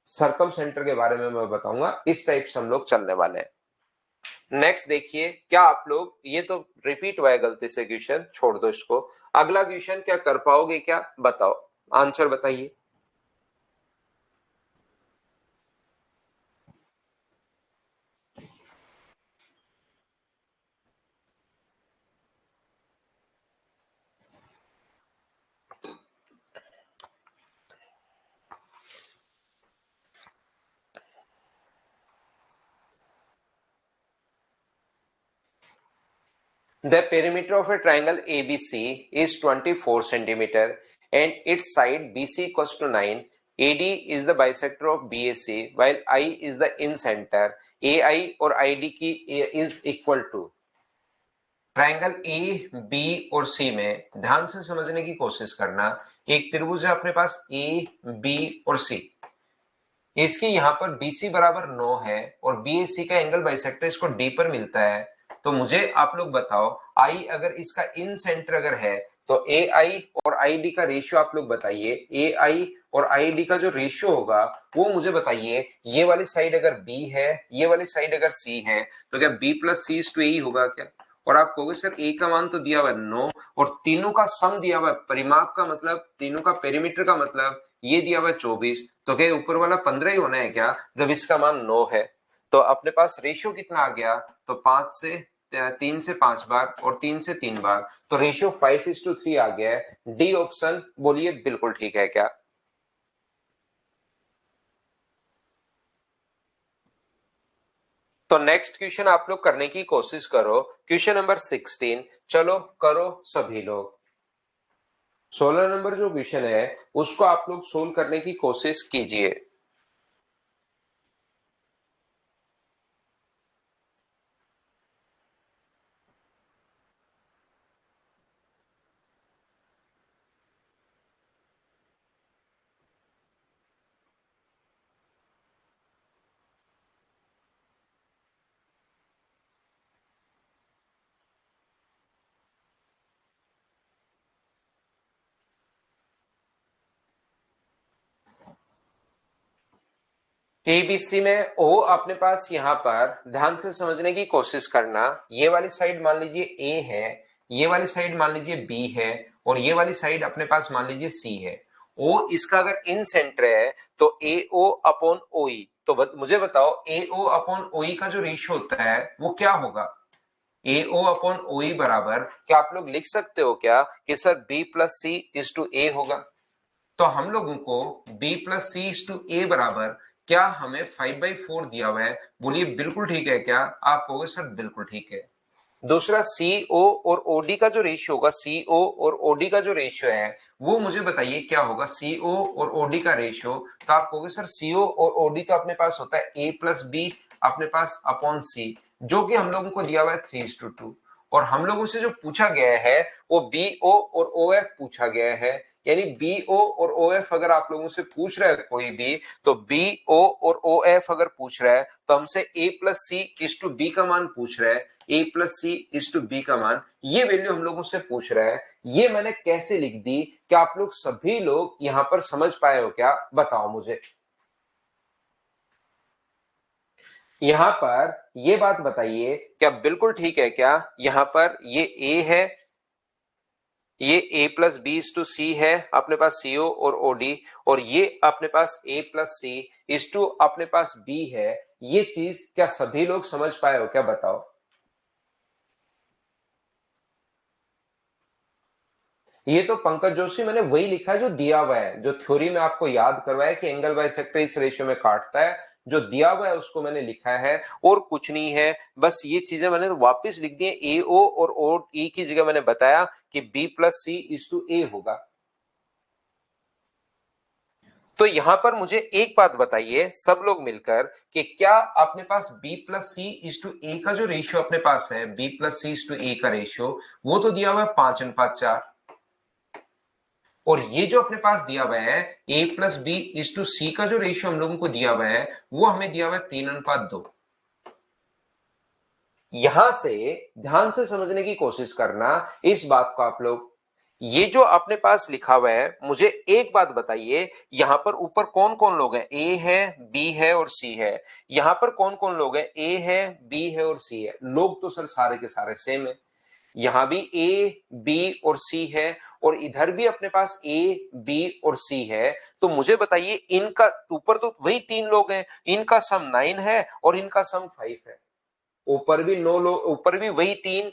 सरकम सेंटर के बारे में मैं बताऊंगा। इस टाइप से हम लोग चलने वाले हैं। नेक्स्ट देखिए, क्या आप लोग, ये तो रिपीट हुआ है गलती से क्वेश्चन, छोड़ दो इसको। अगला क्वेश्चन क्या कर पाओगे क्या, बताओ, आंसर बताइए। The perimeter of a triangle ABC is 24 centimeter and its side BC equals to 9. AD is the bisector of BAC while I is the in center. AI और ID की is equal to, triangle A B और C में ध्यान से समझने की कोशिश करना। एक त्रिभुज है अपने पास ए बी और सी, इसकी यहाँ पर BC बराबर 9 है और BAC का एंगल बाइसेक्टर इसको D पर मिलता है। तो मुझे आप लोग बताओ I अगर इसका इन सेंटर अगर है तो AI और ID का रेशियो आप लोग बताइए। AI और ID का जो रेशियो होगा वो मुझे बताइए। ये वाली साइड अगर B है, ये वाली साइड अगर C है, तो क्या B plus C to A होगा क्या? और आप कहोगे सर A का मान तो दिया हुआ 9 और तीनों का सम दिया हुआ, परिमाप का मतलब तीनों का पेरीमीटर का मतलब ये दिया हुआ 24, तो क्या ऊपर वाला 15 ही होना है क्या जब इसका मान 9 है? तो अपने पास रेशियो कितना आ गया? तो 3 से 5 बार और 3 से 3 बार, तो रेशियो 5:3 आ गया है। डी ऑप्शन बोलिए बिल्कुल ठीक है क्या? तो नेक्स्ट क्वेश्चन आप लोग करने की कोशिश करो, क्वेश्चन नंबर 16। चलो करो सभी लोग। 16 नंबर जो क्वेश्चन है उसको आप लोग सोल्व करने की कोशिश कीजिए। एबीसी में ओ अपने पास यहाँ पर ध्यान से समझने की कोशिश करना। ये वाली साइड मान लीजिए ए है, ये वाली साइड मान लीजिए बी है और ये वाली साइड अपने पास मान लीजिए सी है। ओ इसका अगर इन सेंटर है तो ए ओ अपॉन ओ ई, तो मुझे बताओ ए ओ अपॉन ओ ई का जो रेशियो होता है वो क्या होगा? ए ओ अपॉन ओ ई बराबर, क्या आप लोग लिख सकते हो क्या कि sir B plus C is to A होगा? तो हम लोगों को b plus C is to A बराबर, क्या हमें 5/4 दिया हुआ है? बोलिए बिल्कुल ठीक है क्या? आप कहोगे सर बिल्कुल ठीक है। दूसरा सीओ और ओडी का जो रेशियो होगा, सीओ और ओडी का जो रेशियो है वो मुझे बताइए क्या होगा? सीओ और ओडी का रेशियो, तो आप कहोगे सर सीओ और ओडी तो अपने पास होता है ए प्लस बी अपने पास अपॉन सी, जो कि हम लोगों को दिया हुआ है 3:2। और हम लोगों से जो पूछा गया है वो बी ओ और ओ एफ पूछा गया है। यानी बी ओ और ओ एफ अगर आप लोगों से पूछ रहा है कोई भी, तो बी ओ और ओ एफ अगर पूछ रहा है तो हमसे A plus C is to B का मान पूछ रहा है। A plus C is to B का मान, ये वैल्यू हम लोगों से पूछ रहा है। ये मैंने कैसे लिख दी? क्या आप लोग सभी लोग यहां पर समझ पाए हो क्या? बताओ मुझे। यहां पर ये बात बताइए, क्या बिल्कुल ठीक है क्या? यहां पर ये ए है, ये a plus B is to C है अपने पास सीओ और ओडी, और ये अपने पास a plus C is to अपने पास b है। ये चीज क्या सभी लोग समझ पाए हो क्या? बताओ। ये तो पंकज जोशी मैंने वही लिखा है जो दिया हुआ है, जो थ्योरी में आपको याद करवाया कि एंगल बाइसेक्टर इस रेशियो में काटता है, जो दिया हुआ है उसको मैंने लिखा है और कुछ नहीं है। बस ये चीजें मैंने वापस लिख दी है। ए ओ और ओ ई की जगह मैंने बताया कि B plus C is to A होगा। तो यहां पर मुझे एक बात बताइए सब लोग मिलकर कि क्या अपने पास b plus C is to A का जो रेशियो अपने पास है, b plus C is to A का रेशियो, वो तो दिया हुआ है 5:4। और ये जो अपने पास दिया हुआ है a plus B is to C का जो रेशियो हम लोगों को दिया हुआ है वो हमें दिया हुआ है 3:2। यहां से ध्यान से समझने की कोशिश करना इस बात को आप लोग। ये जो अपने पास लिखा हुआ है, मुझे एक बात बताइए, यहां पर ऊपर कौन कौन लोग हैं? ए है, बी है और सी है। यहां पर कौन कौन लोग हैं? ए है, बी है और सी है। लोग तो सर सारे के सारे सेम है। यहां भी ए बी और सी है और इधर भी अपने पास ए बी और सी है। तो मुझे बताइए इनका ऊपर तो वही 3 लोग हैं, इनका सम 9 है और इनका सम 5 है। ऊपर भी 9 लोग, ऊपर भी वही 3,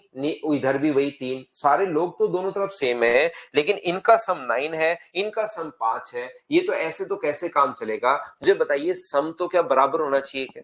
इधर भी वही 3, सारे लोग तो दोनों तरफ सेम है, लेकिन इनका सम 9 है, इनका सम 5 है। ये तो ऐसे तो कैसे काम चलेगा? मुझे बताइए सम तो क्या बराबर होना चाहिए क्या?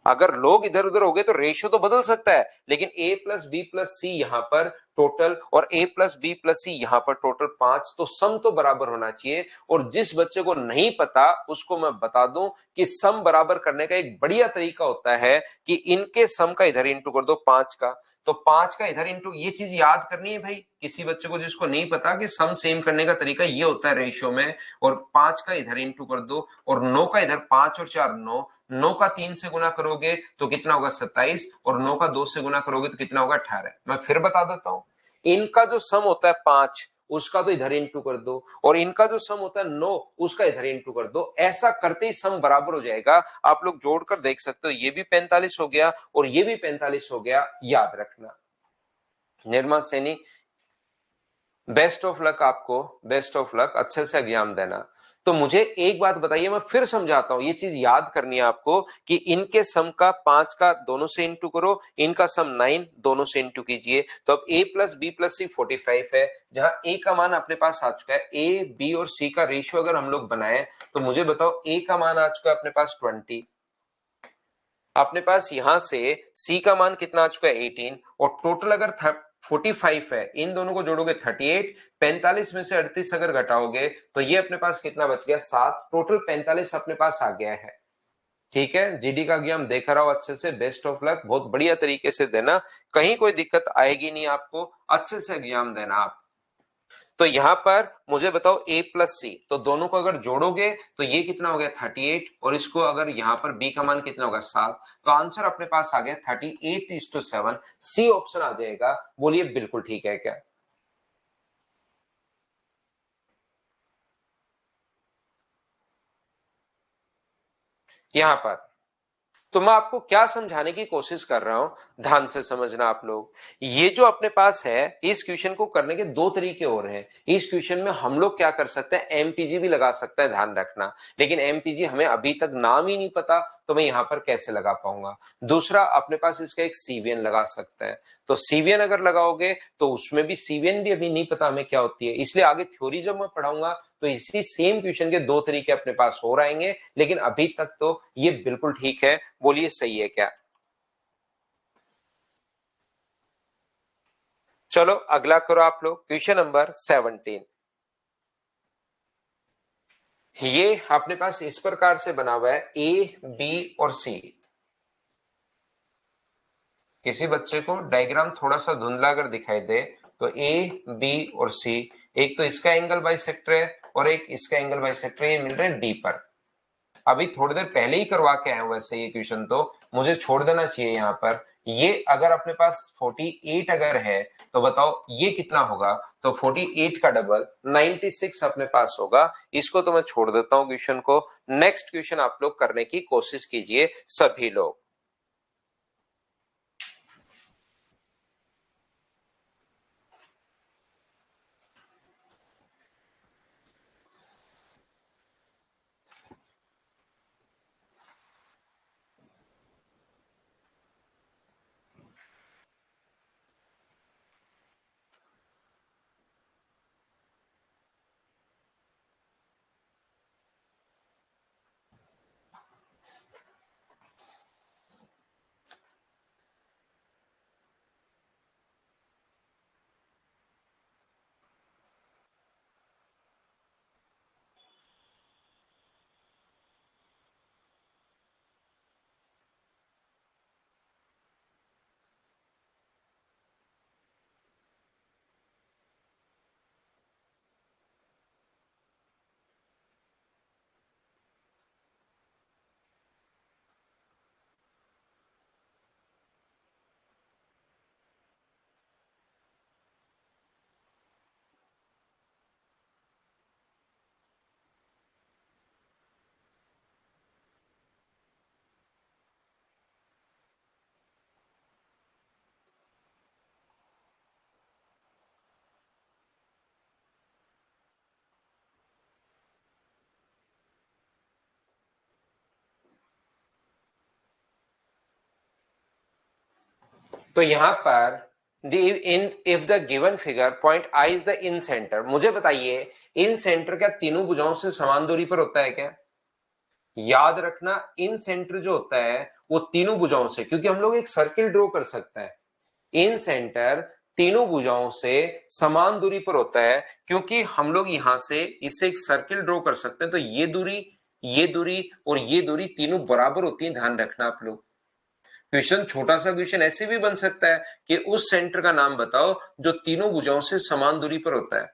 अगर लोग इधर उधर हो गए तो रेशियो तो बदल सकता है, लेकिन a प्लस बी प्लस सी यहां पर टोटल और a प्लस बी प्लस सी यहां पर टोटल 5, तो सम तो बराबर होना चाहिए। और जिस बच्चे को नहीं पता उसको मैं बता दूं कि सम बराबर करने का एक बढ़िया तरीका होता है कि इनके सम का इधर इंटू कर दो 5 का, तो 5 का इधर इंटू, ये चीज याद करनी है भाई किसी बच्चे को जिसको नहीं पता कि सम सेम करने का तरीका ये होता है रेशियो में। और 5 का इधर इंटू कर दो और 9 का इधर, 5 और 4 9, 9 का 3 से गुना करोगे तो कितना होगा 27, और 9 का 2 से गुना करोगे तो कितना होगा 18। मैं फिर बता देता हूं, इनका जो सम होता है 5, उसका तो इधर इंटू कर दो, और इनका जो सम होता है 9, उसका इधर इंटू कर दो। ऐसा करते ही सम बराबर हो जाएगा। आप लोग जोड़कर देख सकते हो, ये भी 45 हो गया और ये भी 45 हो गया, याद रखना। Nirma Saini, best of luck आपको, बेस्ट ऑफ लक, अच्छे से एग्जाम देना। तो मुझे एक बात बताइए, मैं फिर समझाता हूं, ये चीज याद करनी है आपको कि इनके सम का 5 का दोनों से इंटू करो, इनका सम 9 दोनों से इंटू कीजिए। तो अब a प्लस बी प्लस सी 45 है, जहां a का मान अपने पास आ चुका है। a b और c का रेशियो अगर हम लोग बनाए तो मुझे बताओ a का मान आ चुका है अपने पास 20, अपने पास यहां से C का मान कितना आ चुका है 18, और टोटल अगर 45 है, इन दोनों को जोड़ोगे 38, 45 में से 38 अगर घटाओगे तो ये अपने पास कितना बच गया 7, टोटल 45 अपने पास आ गया है। ठीक है, जीडी का एग्जाम देखा रहो अच्छे से, बेस्ट ऑफ लक, बहुत बढ़िया तरीके से देना, कहीं कोई दिक्कत आएगी नहीं आपको, अच्छे से एग्जाम देना आप। तो यहां पर मुझे बताओ a प्लस सी, तो दोनों को अगर जोड़ोगे तो ये कितना हो गया 38, और इसको अगर यहां पर b का मान कितना होगा 7, तो आंसर अपने पास आ गया 38:7, सी ऑप्शन आ जाएगा। बोलिए बिल्कुल ठीक है क्या? यहां पर तो मैं आपको क्या समझाने की कोशिश कर रहा हूं, ध्यान से समझना आप लोग। ये जो अपने पास है, इस क्वेश्चन को करने के दो तरीके और हैं। इस क्वेश्चन में हम लोग क्या कर सकते हैं, एमपीजी भी लगा सकते हैं, ध्यान रखना, लेकिन एमपीजी हमें अभी तक नाम ही नहीं पता, तो मैं यहां पर कैसे लगा पाऊंगा। दूसरा, अपने पास इसका एक सीवीएन लगा सकते हैं, तो सीवीएन अगर लगाओगे तो उसमें भी सीवीएन भी अभी नहीं पता हमें क्या होती है, इसलिए आगे थ्योरी जब मैं पढ़ाऊंगा तो इसी सेम क्वेश्चन के दो तरीके अपने पास और आएंगे, लेकिन अभी तक तो ये बिल्कुल ठीक है। बोलिए सही है क्या? चलो अगला करो आप लोग, क्वेश्चन नंबर 17। ये अपने पास इस प्रकार से बना हुआ है, ए बी और सी। किसी बच्चे को डायग्राम थोड़ा सा धुंधला अगर दिखाई दे तो ए बी और सी, एक तो इसका एंगल बाइसेक्टर है और एक इसका एंगल बाइसेक्टर, ये मिल रहे हैं डी पर। अभी थोड़ी देर पहले ही करवा के आए हूं वैसे ये क्वेश्चन, तो मुझे छोड़ देना चाहिए यहाँ पर। ये अगर अपने पास 48 अगर है तो बताओ ये कितना होगा, तो 48 का डबल 96 अपने पास होगा। इसको तो मैं छोड़ देता हूं क्वेश्चन को। नेक्स्ट क्वेश्चन आप लोग करने की कोशिश कीजिए सभी लोग। तो यहां पर if the given figure point I is the in centre, मुझे बताइए इन सेंटर क्या तीनों भुजाओं से समान दूरी पर होता है क्या? याद रखना, इन सेंटर जो होता है वो तीनों भुजाओं से, क्योंकि हम लोग एक सर्किल ड्रॉ कर सकते हैं, इन सेंटर तीनों भुजाओं से समान दूरी पर होता है, क्योंकि हम लोग यहां से इससे एक सर्किल ड्रॉ कर सकते हैं। तो ये दूरी और ये दूरी तीनों बराबर होती है, ध्यान रखना आप लोग। क्वेश्चन छोटा सा क्वेश्चन ऐसे भी बन सकता है कि उस सेंटर का नाम बताओ जो तीनों भुजाओं से समान दूरी पर होता है।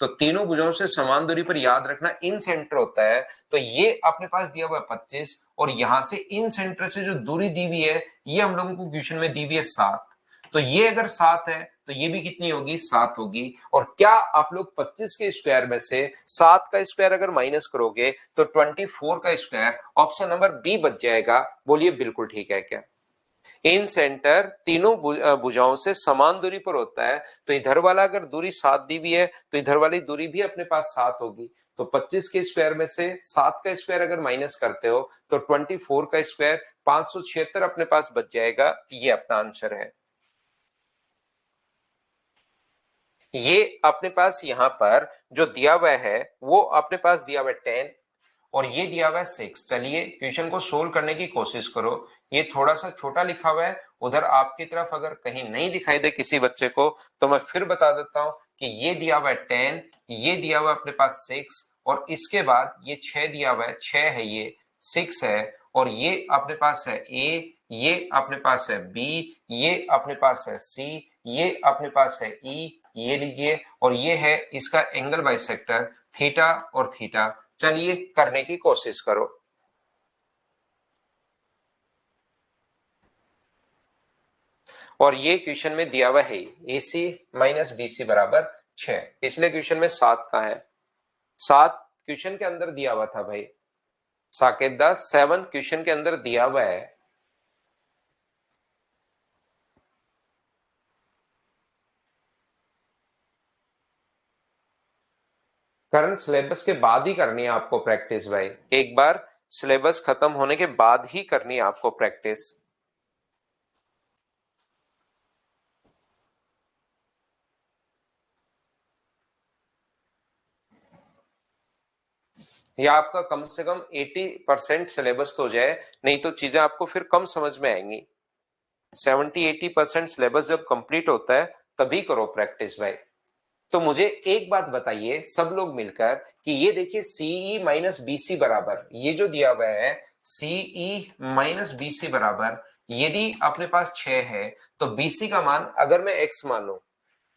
तो तीनों भुजाओं से समान दूरी पर याद रखना इन सेंटर होता है। तो ये अपने पास दिया हुआ है 25 और यहां से इन सेंटर से जो दूरी दी हुई है ये हम लोगों को क्वेश्चन में दी हुई है 7। तो ये अगर 7 है तो ये भी कितनी होगी, 7 होगी। और क्या आप लोग 25 के स्क्वायर में से 7 का स्क्वायर अगर माइनस करोगे तो 24 का स्क्वायर, ऑप्शन नंबर बी बच जाएगा। बोलिए बिल्कुल ठीक है क्या? इन सेंटर तीनों भुजाओं से समान दूरी पर होता है। तो इधर वाला अगर दूरी 7 दी हुई है तो इधर वाली दूरी भी अपने पास 7 होगी। तो 25 के स्क्वायर में से 7 का स्क्वायर अगर माइनस करते हो तो 24 का स्क्वायर 576 अपने पास बच जाएगा। ये अपना आंसर है। ये अपने पास यहां पर जो दिया हुआ है वो अपने पास दिया हुआ है 10 और ये दिया हुआ है 6। चलिए क्वेश्चन को सोल्व करने की कोशिश करो। ये थोड़ा सा छोटा लिखा हुआ है, उधर आपकी तरफ अगर कहीं नहीं दिखाई दे किसी बच्चे को तो मैं फिर बता देता हूं कि ये दिया हुआ है 10, ये दिया हुआ है अपने पास 6 और इसके बाद ये 6 दिया हुआ है, 6 है, ये 6 है और ये अपने पास है ए, ये अपने पास है बी, ये अपने पास है सी, ये अपने पास है ई, ये लीजिए और ये है इसका एंगल बाइसेक्टर थीटा और थीटा। चलिए करने की कोशिश करो। और ये क्वेश्चन में दिया हुआ है AC माइनस BC बराबर 6। पिछले क्वेश्चन में 7 का है, 7 क्वेश्चन के अंदर दिया हुआ था भाई। साकेत दास 7 क्वेश्चन के अंदर दिया हुआ है। करंट सिलेबस के बाद ही करनी है आपको प्रैक्टिस भाई, एक बार सिलेबस खत्म होने के बाद ही करनी है आपको प्रैक्टिस। या आपका कम से कम 80% सिलेबस तो हो जाए, नहीं तो चीजें आपको फिर कम समझ में आएंगी। 70-80% सिलेबस जब कंप्लीट होता है तभी करो प्रैक्टिस भाई। तो मुझे एक बात बताइए सब लोग मिलकर कि ये देखिए सीई माइनस बीसी बराबर, ये जो दिया हुआ है सीई माइनस बीसी बराबर, यदि अपने पास 6 है तो बीसी का मान अगर मैं x मानूं,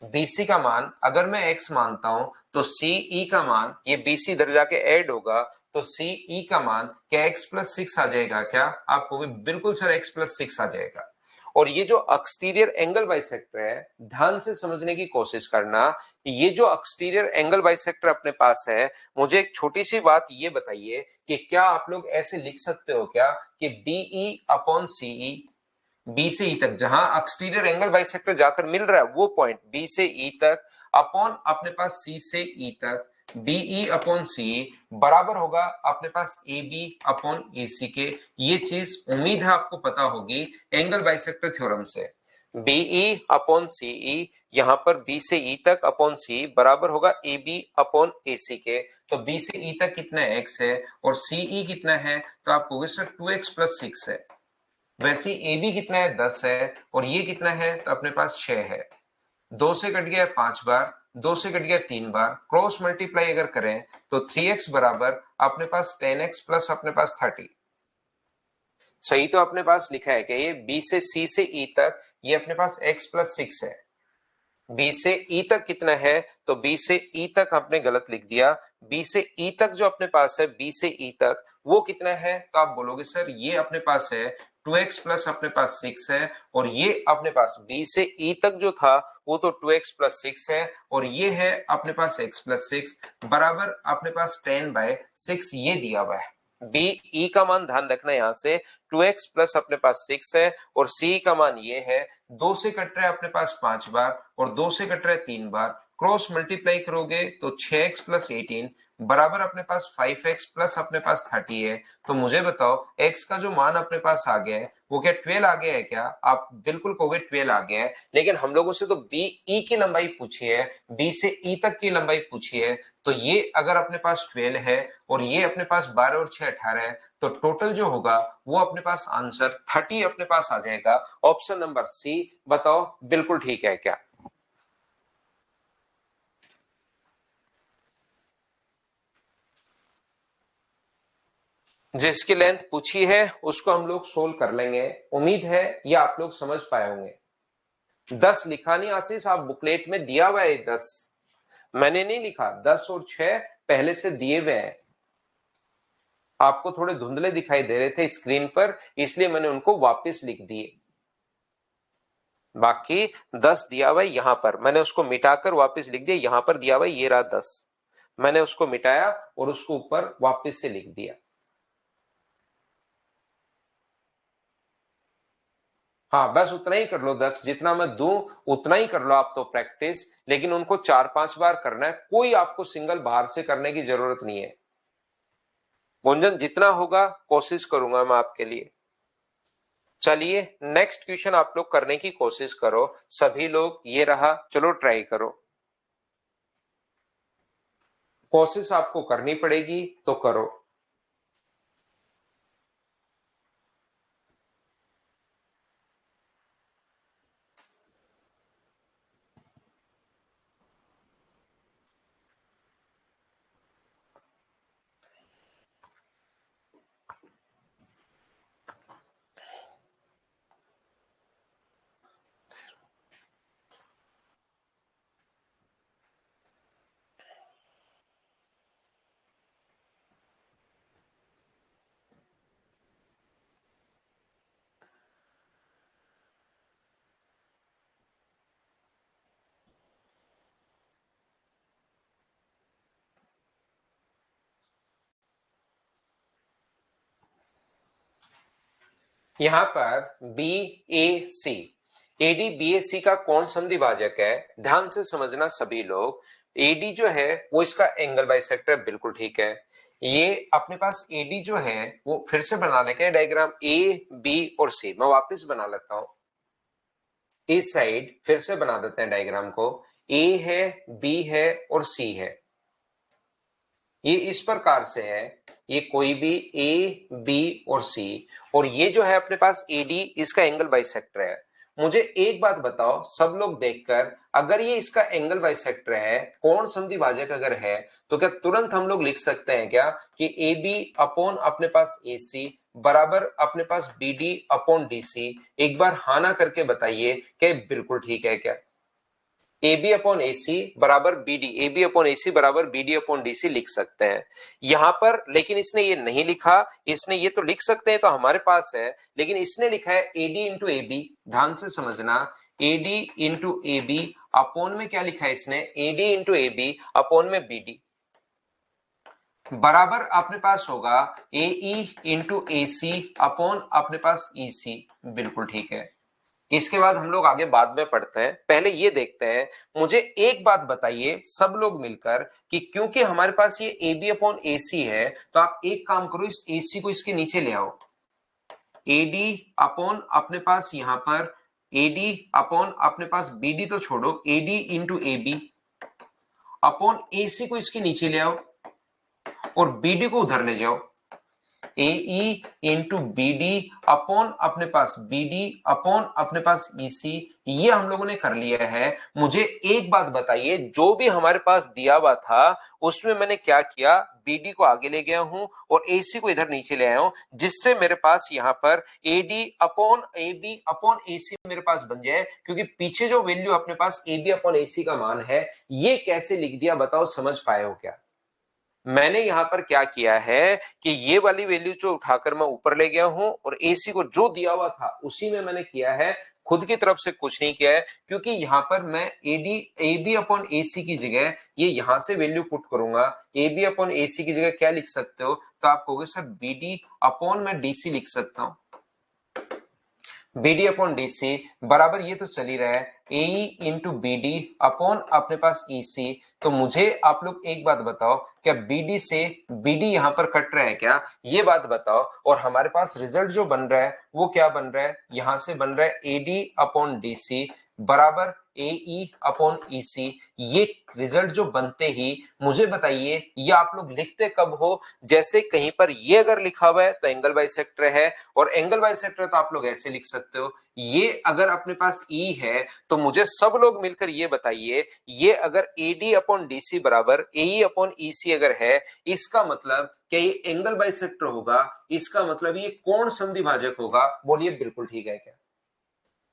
बीसी का मान अगर मैं x मानता हूं तो सीई का मान, ये बीसी इधर जाके ऐड होगा तो सीई का मान क्या x प्लस 6 आ जाएगा क्या? आपको भी बिल्कुल सर x प्लस 6 आ जाएगा। और ये जो एक्सटीरियर एंगल बाइसेक्टर है, ध्यान से समझने की कोशिश करना। ये जो एक्सटीरियर एंगल बाइसेक्टर अपने पास है, मुझे एक छोटी सी बात ये बताइए कि क्या आप लोग ऐसे लिख सकते हो क्या कि बीई अपॉन सीई, बी से ई तक जहां एक्सटीरियर एंगल बाइसेक्टर जाकर मिल रहा है वो पॉइंट बी से ई तक अपॉन अपने पास सी से ई तक, बीई अपॉन सी बराबर होगा अपने पास ए बी अपॉन ए सी के। ये चीज उम्मीद है आपको पता होगी एंगल बाइसेक्टर थ्योरम से। बीई अपॉन सीई यहां पर बी से ई तक अपॉन सी बराबर होगा ए बी अपॉन ए सी के। तो बी से ई तक कितना एक्स है और सीई कितना है, तो आप कहोगे सर 2x प्लस 6 है। वैसे ए बी कितना है 10 है और ये कितना है तो अपने पास 6 है। 2 से कट गया 5 बार, 2 से कट गया 3 बार, क्रॉस मल्टीप्लाई अगर करें तो 3x बराबर अपने पास 10x प्लस अपने पास 30। सही तो अपने पास लिखा है कि ये b से c से e तक ये अपने पास x प्लस 6 है। बी से ई तक कितना है तो बी से ई तक आपने गलत लिख दिया। बी से ई तक जो अपने पास है बी से ई तक वो कितना है तो आप बोलोगे सर ये अपने पास है 2x प्लस अपने पास 6 है और ये अपने पास बी से ई तक जो था वो तो 2x प्लस 6 है और ये है अपने पास x प्लस 6 बराबर अपने पास 10/6 ये दिया हुआ है। बी ई का मान ध्यान रखना यहां से 2x प्लस अपने पास 6 है और सी का मान ये है। 2 से कट रहा है अपने पास 5 बार और 2 से कट रहा है 3 बार, क्रॉस मल्टीप्लाई करोगे तो 6x प्लस 18 बराबर अपने पास 5x प्लस अपने पास 30 है। तो मुझे बताओ x का जो मान अपने पास आ गया है वो क्या 12 आ गया है क्या? आप बिल्कुल कहोगे 12 आ गया है, लेकिन हम लोगों से तो बी ई की लंबाई पूछी है, बी से ई तक की लंबाई पूछी है। तो ये अगर अपने पास 12 है और ये अपने पास 12 और 6 18 है तो टोटल जो होगा वो अपने पास आंसर 30 अपने पास आ जाएगा। ऑप्शन नंबर सी बताओ बिल्कुल ठीक है क्या? जिसकी लेंथ पूछी है उसको हम लोग सोल्व कर लेंगे। उम्मीद है ये आप लोग समझ पाए होंगे। 10 लिखा नहीं आशीष, आप बुकलेट में दिया हुआ है 10, मैंने नहीं लिखा। 10 और 6 पहले से दिए हुए हैं, आपको थोड़े धुंधले दिखाई दे रहे थे स्क्रीन पर, इसलिए मैंने उनको वापस लिख दिए। बाकी 10 दिया हुआ है यहां पर, मैंने उसको मिटाकर वापस लिख दिया। यहां पर दिया हुआ है ये रहा 10, मैंने उसको मिटाया और उसको ऊपर वापस से लिख दिया। हाँ बस उतना ही कर लो दक्ष, जितना मैं दूं उतना ही कर लो आप तो प्रैक्टिस, लेकिन उनको 4-5 बार करना है, कोई आपको सिंगल बाहर से करने की जरूरत नहीं है। गुंजन जितना होगा कोशिश करूंगा मैं आपके लिए। चलिए नेक्स्ट क्वेश्चन आप लोग करने की कोशिश करो सभी लोग, ये रहा, चलो ट्राई करो। कोशिश आपको करनी पड़ेगी तो करो। यहां पर बी ए सी, एडी बी ए सी का कौन समद्विभाजक है, ध्यान से समझना सभी लोग। एडी जो है वो इसका एंगल बाइसेक्टर, बिल्कुल ठीक है। ये अपने पास एडी जो है वो फिर से बनाने के डायग्राम ए बी और सी, मैं वापस बना लेता हूं। इस साइड फिर से बना देते हैं डायग्राम को, ए है, बी है और सी है। ये इस प्रकार से है, ये कोई भी ए बी और सी, और ये जो है अपने पास एडी, इसका एंगल बाइसेक्टर है। मुझे एक बात बताओ सब लोग देखकर, अगर ये इसका एंगल बाइसेक्टर है, कोण समद्विभाजक अगर है, तो क्या तुरंत हम लोग लिख सकते हैं क्या कि ए बी अपॉन अपने पास ए सी बराबर अपने पास B D upon D C? एक बार हाँ ना करके बताइए कि बिल्कुल ठीक है क्या। ए बी अपॉन ए सी बराबर B D, A B upon A C बराबर B D upon D C लिख सकते हैं यहां पर, लेकिन इसने ये नहीं लिखा। इसने ये तो लिख सकते हैं तो हमारे पास है, लेकिन इसने लिखा है A D into A B. ध्यान से समझना, A D into A B upon में क्या लिखा है इसने, A D into A B upon में बी डी बराबर अपने पास होगा ए ई इंटू ए सी अपॉन अपने पास ई सी। बिल्कुल ठीक है। इसके बाद हम लोग आगे बाद में पढ़ते हैं, पहले ये देखते हैं। मुझे एक बात बताइए सब लोग मिलकर कि क्योंकि हमारे पास ये ए बी अपॉन ए सी है, तो आप एक काम करो, इस ए सी को इसके नीचे ले आओ। ए डी अपॉन अपने पास यहां पर ए डी अपॉन अपने पास बी डी तो छोड़ो, A D into A B upon A C को इसके नीचे ले आओ और बी डी को उधर ले जाओ। A E into B D upon अपने पास बी डी अपॉन अपने पास ई सी, ये हम लोगों ने कर लिया है। मुझे एक बात बताइए, जो भी हमारे पास दिया हुआ था उसमें मैंने क्या किया, बी डी को आगे ले गया हूं और ए सी को इधर नीचे ले आया हूं, जिससे मेरे पास यहां पर A D upon A B upon A C मेरे पास बन जाए, क्योंकि पीछे जो वैल्यू अपने पास ए बी अपॉन ए सी का मान है, ये कैसे लिख दिया बताओ, समझ पाए हो क्या? मैंने यहां पर क्या किया है कि ये वाली वैल्यू जो उठाकर मैं ऊपर ले गया हूं और एसी को जो दिया हुआ था उसी में मैंने किया है, खुद की तरफ से कुछ नहीं किया है, क्योंकि यहां पर मैं AD A B upon A सी की जगह ये यहां से वैल्यू पुट करूंगा। ए बी अपॉन ए सी की जगह क्या लिख सकते हो, तो आप कहोगे सर बी डी अपॉन में डी सी लिख सकता हूं। B D upon D C बराबर ये तो चल ही रहा है A into B D upon अपने पास ई सी। तो मुझे आप लोग एक बात बताओ, क्या बी डी से बी डी यहां पर कट रहा है क्या, ये बात बताओ। और हमारे पास रिजल्ट जो बन रहा है वो क्या बन रहा है, यहां से बन रहा है A D upon D C बराबर AE अपॉन EC। ये रिजल्ट जो बनते ही मुझे बताइए ये आप लोग लिखते कब हो? जैसे कहीं पर ये अगर लिखा हुआ है तो एंगल बाइसेक्टर है, और एंगल बाइसेक्टर तो आप लोग ऐसे लिख सकते हो, ये अगर अपने पास E है तो मुझे सब लोग मिलकर ये बताइए, ये अगर AD अपॉन DC बराबर AE अपॉन EC अगर है, इसका मतलब क्या ये एंगल बाइसेक्टर होगा? इसका मतलब ये कोण समद्विभाजक होगा? बोलिए बिल्कुल ठीक है क्या?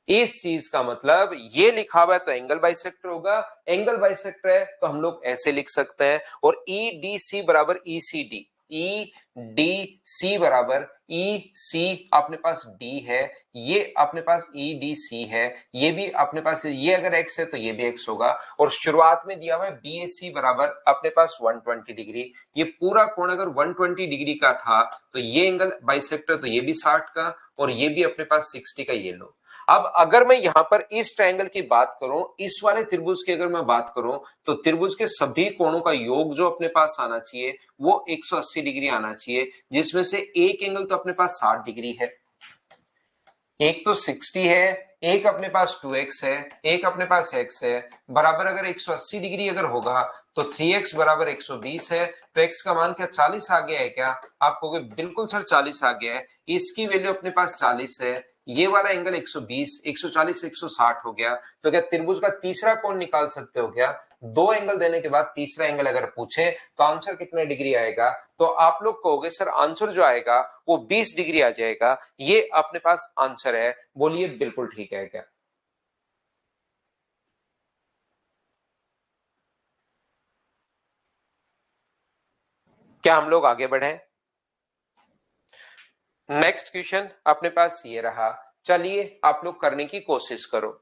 इस चीज का मतलब ये लिखा हुआ है तो एंगल बाइसेक्टर होगा, एंगल बाइसेक्टर है तो हम लोग ऐसे लिख सकते हैं, और ई डी सी बराबर ई C D, E D C बराबर ई सी अपने पास डी है, ये अपने पास ई डी सी है, ये भी अपने पास, ये अगर एक्स है तो ये भी एक्स होगा, और शुरुआत में दिया हुआ है बी ए सी बराबर अपने पास 120 डिग्री। ये पूरा कोण अगर 120 डिग्री का था तो ये एंगल बाइसेक्टर तो ये भी 60 का, और ये भी अपने पास 60 का, ये लो। अब अगर मैं यहां पर इस ट्रायंगल की बात करूं, इस वाले त्रिभुज की अगर मैं बात करूं, तो त्रिभुज के सभी कोणों का योग जो अपने पास आना चाहिए वो 180 डिग्री आना चाहिए, जिसमें से एक एंगल तो अपने पास 60 डिग्री है, एक तो 60 है, एक अपने पास 2x है, एक अपने पास x है, बराबर अगर 180 डिग्री अगर होगा तो 3x बराबर 120 है, तो x का मान क्या 40 आ गया है क्या? आप कहोगे बिल्कुल सर 40 आ गया है, इसकी वैल्यू अपने पास 40 है, ये वाला एंगल 120, 140, 160 हो गया, तो क्या त्रिभुज का तीसरा कोण निकाल सकते हो क्या? दो एंगल देने के बाद तीसरा एंगल अगर पूछे तो आंसर कितने डिग्री आएगा? तो आप लोग कहोगे सर आंसर जो आएगा वो 20 डिग्री आ जाएगा, ये अपने पास आंसर है। बोलिए बिल्कुल ठीक है क्या? क्या हम लोग आगे बढ़े? नेक्स्ट क्वेश्चन अपने पास ये रहा, चलिए आप लोग करने की कोशिश करो।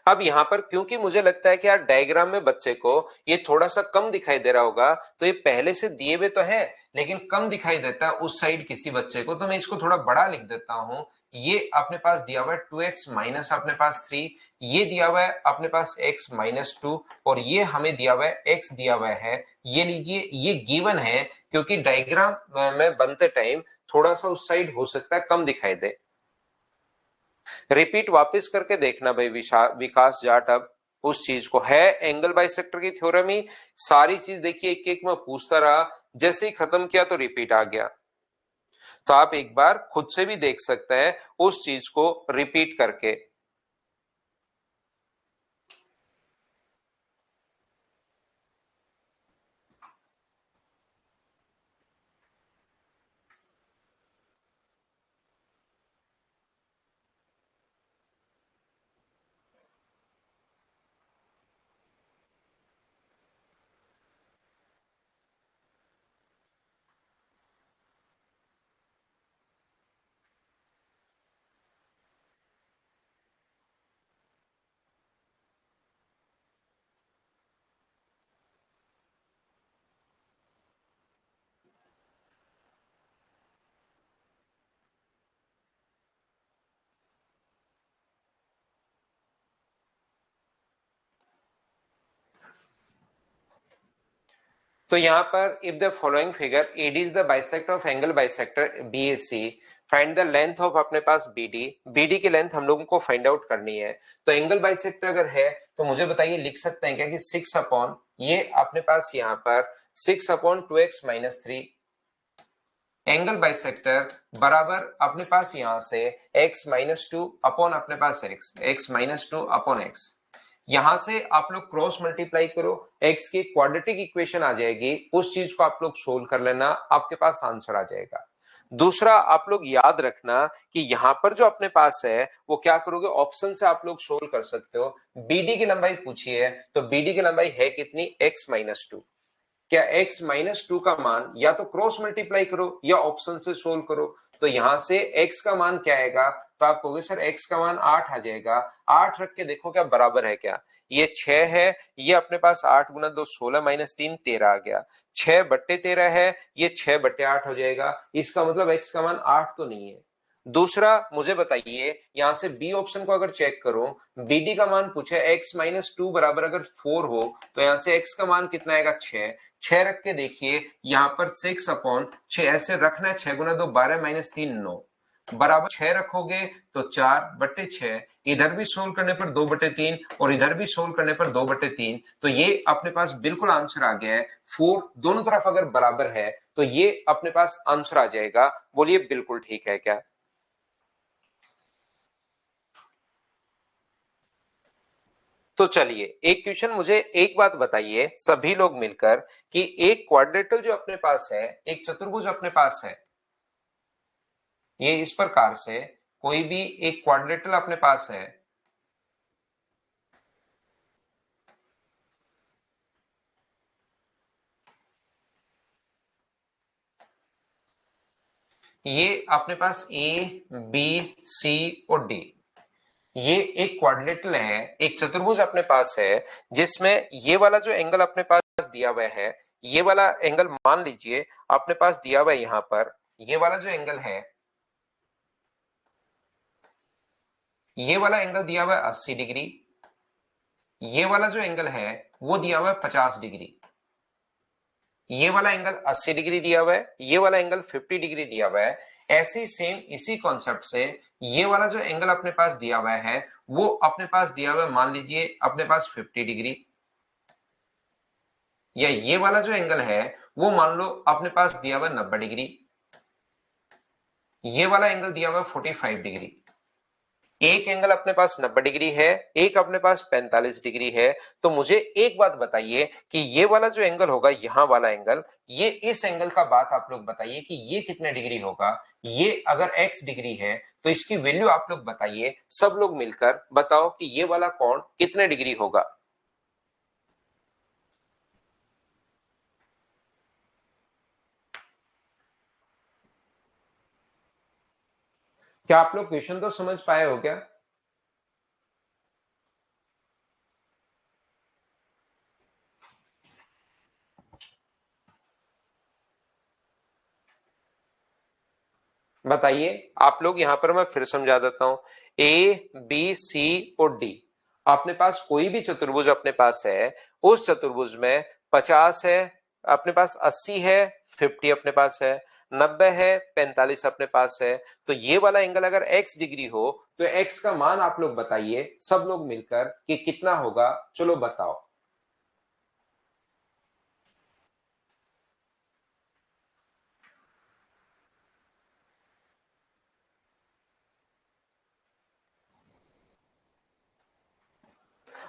अब यहां पर क्योंकि मुझे लगता है कि यार डायग्राम में बच्चे को ये थोड़ा सा कम दिखाई दे रहा होगा, तो ये पहले से दिए हुए तो है लेकिन कम दिखाई देता है उस साइड किसी बच्चे को, तो मैं इसको थोड़ा बड़ा लिख देता हूं। ये अपने पास दिया हुआ है 2x माइनस अपने पास 3, ये दिया हुआ है अपने पास x माइनस 2, और ये हमें दिया हुआ है x दिया हुआ है। ये लीजिए ये गिवन है, क्योंकि डायग्राम में बनते टाइम थोड़ा सा उस साइड हो सकता है कम दिखाई दे। रिपीट वापस करके देखना भाई विकास जाट, अब उस चीज को है एंगल बाइसेक्टर की थ्योरम ही सारी चीज देखिए, एक एक में पूछता रहा, जैसे ही खत्म किया तो रिपीट आ गया। तो आप एक बार खुद से भी देख सकते हैं उस चीज को रिपीट करके। तो यहां पर if the following figure AD is the bisector of angle bisector BAC, find the length of अपने पास BD, BD की लेंथ हम लोगों को फाइंड आउट करनी है। तो एंगल बाइसेक्टर अगर है तो मुझे बताइए लिख सकते हैं क्या कि 6 अपॉन ये अपने पास यहाँ पर 6 upon 2x minus 3 angle bisector बराबर अपने पास यहां से x माइनस 2 अपॉन अपने पास x माइनस 2 अपॉन x, यहां से आप लोग क्रॉस मल्टीप्लाई करो, x की क्वाड्रेटिक इक्वेशन आ जाएगी, उस चीज को आप लोग सोल्व कर लेना, आपके पास आंसर आ जाएगा। दूसरा आप लोग याद रखना कि यहां पर जो अपने पास है वो क्या करोगे, ऑप्शन से आप लोग सोल्व कर सकते हो। BD की लंबाई पूछी है तो BD की लंबाई है कितनी, x माइनस 2, क्या x माइनस 2 का मान या तो क्रॉस मल्टीप्लाई करो या ऑप्शन से सोल्व करो, तो यहां से x का मान क्या आएगा, तो आप कहोगे सर x का मान 8 आ जाएगा। 8 रख के देखो क्या बराबर है क्या, ये 6 है, ये अपने पास 8 गुना 2 16 माइनस 3 13 आ गया, 6 बट्टे 13 है, ये 6 बट्टे 8 हो जाएगा, इसका मतलब x का मान 8 तो नहीं है। दूसरा मुझे बताइए यहां से बी ऑप्शन को अगर चेक करो, BD का मान पूछे x माइनस 2 बराबर अगर 4 हो तो यहां से x का मान कितना आएगा 6, 6 रख के देखिए यहाँ पर 6 अपॉन 6 ऐसे रखना है, 6 गुना 2 12 माइनस 3 9, बराबर 6 रखोगे तो 4/6, इधर भी सोल्व करने पर 2/3 और इधर भी सोल्व करने पर 2/3, तो ये अपने पास बिल्कुल आंसर आ गया है 4। दोनों तरफ अगर बराबर है तो ये अपने पास आंसर आ जाएगा। बोलिए बिल्कुल ठीक है क्या? तो चलिए एक क्वेश्चन, मुझे एक बात बताइए सभी लोग मिलकर कि एक क्वाड्रेटल जो अपने पास है, एक चतुर्भुज अपने पास है, ये इस प्रकार से कोई भी एक क्वाड्रेटल अपने पास है, ये अपने पास ए बी सी और डी, ये एक क्वाड्रिलेटरल है, एक चतुर्भुज अपने पास है, जिसमें ये वाला जो एंगल अपने पास दिया हुआ है, ये वाला एंगल मान लीजिए अपने पास दिया हुआ है यहां पर, ये वाला जो एंगल है, ये वाला एंगल दिया हुआ है 80 डिग्री, ये वाला जो एंगल है वो दिया हुआ है 50 डिग्री, ये वाला एंगल 80 डिग्री दिया हुआ है, ये वाला एंगल 50 डिग्री दिया हुआ है। ऐसे सेम इसी कॉन्सेप्ट से ये वाला जो एंगल अपने पास दिया हुआ है वो अपने पास दिया हुआ है, मान लीजिए अपने पास 50 डिग्री, या ये वाला जो एंगल है वो मान लो अपने पास दिया हुआ 90 डिग्री, ये वाला एंगल दिया हुआ 45 डिग्री। एक एंगल अपने पास 90 डिग्री है, एक अपने पास 45 डिग्री है। तो मुझे एक बात बताइए कि ये वाला जो एंगल होगा, यहां वाला एंगल, ये इस एंगल का बात आप लोग बताइए कि ये कितने डिग्री होगा। ये अगर x डिग्री है तो इसकी वैल्यू आप लोग बताइए, सब लोग मिलकर बताओ कि ये वाला कोण कितने डिग्री होगा। क्या आप लोग क्वेश्चन तो समझ पाए हो क्या? बताइए आप लोग, यहां पर मैं फिर समझा देता हूं। ए बी सी और डी, अपने पास कोई भी चतुर्भुज अपने पास है, उस चतुर्भुज में 50 है अपने पास, 80 है, 50 अपने पास है, 90 है, 45 अपने पास है। तो ये वाला एंगल अगर x डिग्री हो तो x का मान आप लोग बताइए सब लोग मिलकर कि कितना होगा। चलो बताओ।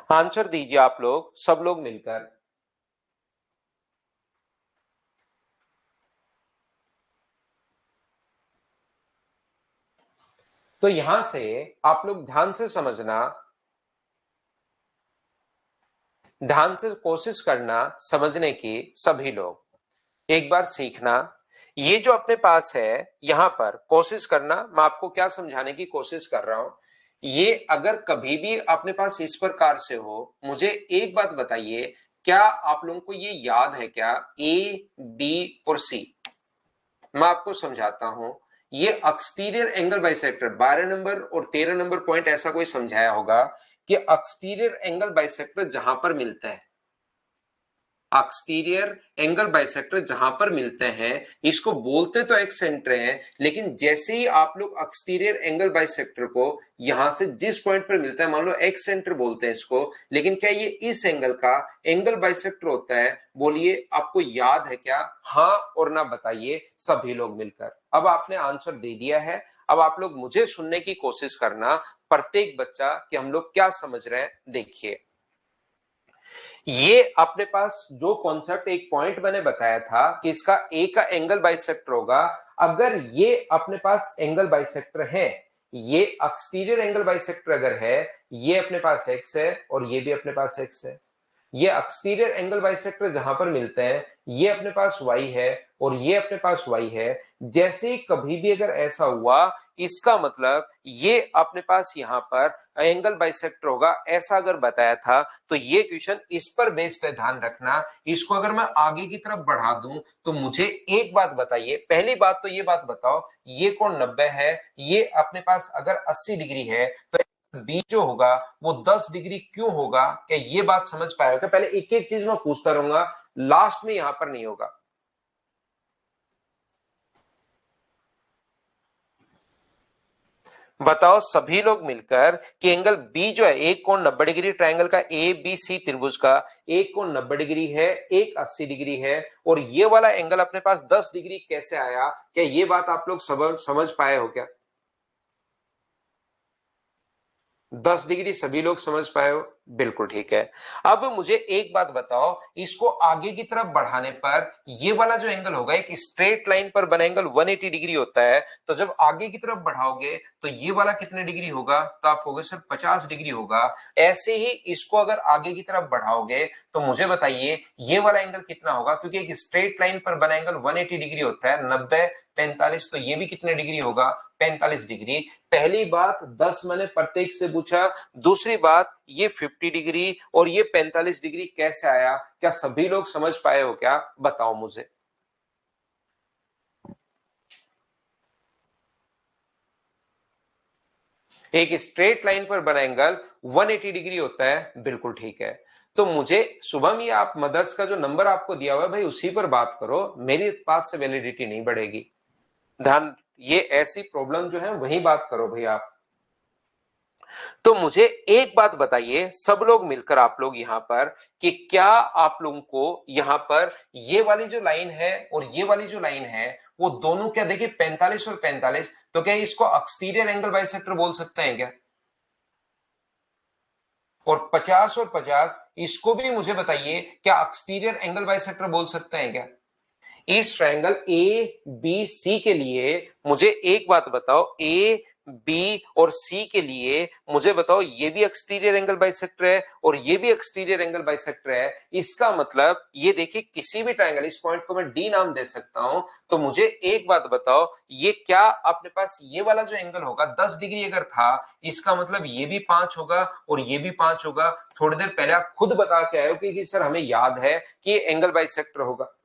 आंसर दीजिए आप लोग, सब लोग मिलकर। तो यहां से आप लोग ध्यान से समझना, ध्यान से कोशिश करना समझने की सभी लोग, एक बार सीखना। ये जो अपने पास है यहां पर कोशिश करना, मैं आपको क्या समझाने की कोशिश कर रहा हूं। ये अगर कभी भी अपने पास इस प्रकार से हो, मुझे एक बात बताइए, क्या आप लोगों को ये याद है क्या, ए बी और सी? मैं आपको समझाता हूं। ये एक्सटीरियर एंगल बाइसेक्टर 12 नंबर और 13 नंबर पॉइंट ऐसा कोई समझाया होगा कि एक्सटीरियर एंगल बाइसेक्टर जहां पर मिलते हैं, एक्सटीरियर एंगल बाइसेक्टर जहां पर मिलते हैं, इसको बोलते तो एक्सेंटर हैं, लेकिन जैसे ही आप लोग एक्सटीरियर एंगल बाइसेक्टर को यहां से जिस पॉइंट पर मिलता है, मान लो एक्सेंटर बोलते हैं इसको, लेकिन क्या ये इस एंगल का एंगल बाइसेक्टर होता है? बोलिए आपको याद है क्या? हाँ और ना बताइए सभी लोग मिलकर। अब आपने आंसर दे दिया है, अब आप लोग मुझे सुनने की कोशिश करना, प्रत्येक बच्चा, कि हम लोग क्या समझ रहे हैं। देखिए, ये अपने पास जो कॉन्सेप्ट एक पॉइंट मैंने बताया था कि इसका ए का एंगल बाइसेक्टर होगा, अगर ये अपने पास एंगल बाइसेक्टर है, ये एक्सटीरियर एंगल बाइसेक्टर अगर है, ये अपने पास एक्स है और ये भी अपने पास एक्स है, ये एक्सटीरियर एंगल बाइसेक्टर जहां पर मिलते हैं, ये अपने पास y है और ये अपने पास y है। जैसे ही कभी भी अगर ऐसा हुआ, इसका मतलब ये अपने पास यहां पर एंगल बाइसेक्टर होगा, ऐसा अगर बताया था। तो ये क्वेश्चन इस पर बेस्ड है, ध्यान रखना। इसको अगर मैं आगे की तरफ बढ़ा दूं तो मुझे एक बात बताइए, पहली बात तो ये बात बताओ, ये कोण 90 है, ये अपने पास अगर 80 डिग्री है, तो बी जो होगा वो 10 डिग्री क्यों होगा? क्या ये बात समझ पाए हो क्या? पहले एक एक चीज मैं पूछता रहूंगा, लास्ट में यहां पर नहीं होगा। बताओ सभी लोग मिलकर कि एंगल बी जो है, एक कोण 90 डिग्री ट्रायंगल का ए बी सी त्रिभुज का एक कोण 90 डिग्री है, एक 80 डिग्री है, और ये वाला एंगल अपने पास 10 डिग्री कैसे आया? क्या ये बात आप लोग समझ पाए हो क्या? 10 डिग्री सभी लोग समझ पाए हो? बिल्कुल ठीक है। अब मुझे एक बात बताओ, इसको आगे की तरफ बढ़ाने पर ये वाला जो एंगल होगा, एक स्ट्रेट लाइन पर बना एंगल 180 डिग्री होता है, तो जब आगे की तरफ बढ़ाओगे तो ये वाला कितने डिग्री होगा? तो आप कहोगे सर 50 डिग्री होगा। ऐसे ही इसको अगर आगे की तरफ बढ़ाओगे तो मुझे बताइए ये वाला एंगल कितना होगा? क्योंकि एक स्ट्रेट लाइन पर बना एंगल 180 डिग्री होता है, 90 45, तो ये भी कितने डिग्री होगा? 45 डिग्री। पहली बात 10 मैंने प्रत्येक से पूछा, दूसरी बात ये 50 डिग्री और ये 45 डिग्री कैसे आया? क्या सभी लोग समझ पाए हो क्या? बताओ मुझे। एक स्ट्रेट लाइन पर बना एंगल 180 डिग्री होता है, बिल्कुल ठीक है। तो मुझे शुभम, ये आप मदर्स का जो नंबर आपको दिया हुआ है भाई, उसी पर बात करो, मेरे पास से वैलिडिटी नहीं बढ़ेगी। ध्यान, ये ऐसी प्रॉब्लम जो है वही बात करो भाई आप। तो मुझे एक बात बताइए सब लोग मिलकर, आप लोग यहां पर, कि क्या आप लोगों को यहां पर ये वाली जो लाइन है और ये वाली जो लाइन है, वो दोनों क्या, देखिए 45 और 45, तो क्या इसको एक्सटीरियर एंगल बाइसेक्टर बोल सकते हैं क्या? और 50 और 50, इसको भी मुझे बताइए क्या एक्सटीरियर एंगल बाइसेक्टर बोल सकते हैं क्या? इस ट्रायंगल ए बी सी के लिए मुझे एक बात बताओ, ए बी और सी के लिए मुझे बताओ, ये भी एक्सटीरियर एंगल बाइसेक्टर है और ये भी एक्सटीरियर एंगल बाइसेक्टर है। इसका मतलब ये देखिए किसी भी ट्रायंगल, इस पॉइंट को मैं डी नाम दे सकता हूं। तो मुझे एक बात बताओ, ये क्या अपने पास ये वाला जो एंगल होगा 10 डिग्री अगर था, इसका मतलब ये भी 5 होगा और ये भी 5 होगा। थोड़ी देर पहले आप खुद बता के आए हो कि सर हमें याद है कि ये एंगल बाइसेक्टर होगा।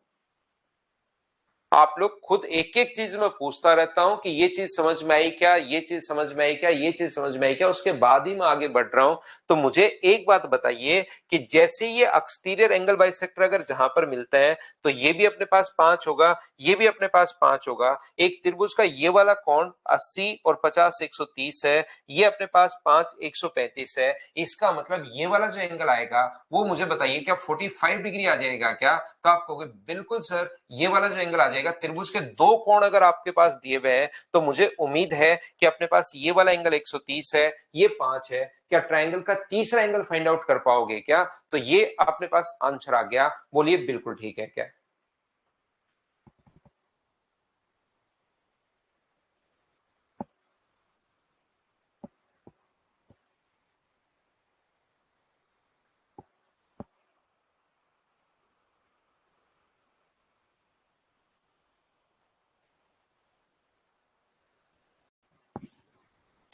आप लोग खुद एक एक चीज में पूछता रहता हूं कि ये चीज समझ में आई क्या, ये चीज समझ में आई क्या, ये चीज समझ में आई क्या, उसके बाद ही मैं आगे बढ़ रहा हूं। तो मुझे एक बात बताइए कि जैसे ये एक्सटीरियर एंगल बाइसेक्टर अगर जहां पर मिलते हैं, तो ये भी अपने पास 5 होगा, ये भी अपने पास 5 होगा। एक त्रिभुज का ये वाला कोण 80 और 50 130 है, ये अपने पास 5 135 है। इसका मतलब ये वाला जो एंगल आएगा वो मुझे बताइए क्या 45 डिग्री आ जाएगा क्या? तो आप कहोगे बिल्कुल सर, ये वाला जो एंगल आ जाएगा, त्रिभुज के दो कोण अगर आपके पास दिए हुए हैं, तो मुझे उम्मीद है कि अपने पास ये वाला एंगल 130 है, ये 5 है। क्या ट्रायंगल का तीसरा एंगल फाइंड आउट कर पाओगे क्या? तो ये अपने पास आंसर आ गया। बोलिए बिल्कुल ठीक है क्या?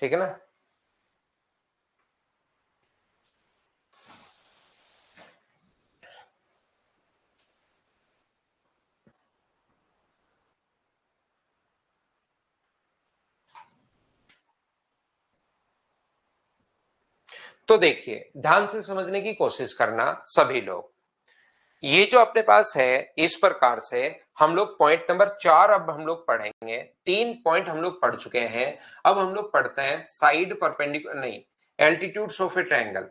ठीक है ना? तो देखिए ध्यान से समझने की कोशिश करना सभी लोग। ये जो अपने पास है, इस प्रकार से हम लोग पॉइंट नंबर 4 अब हम लोग पढ़ेंगे। 3 पॉइंट हम लोग पढ़ चुके हैं। अब हम लोग पढ़ते हैं साइड परपेंडिकुलर, नहीं, एल्टीट्यूड्स ऑफ ए ट्रायंगल।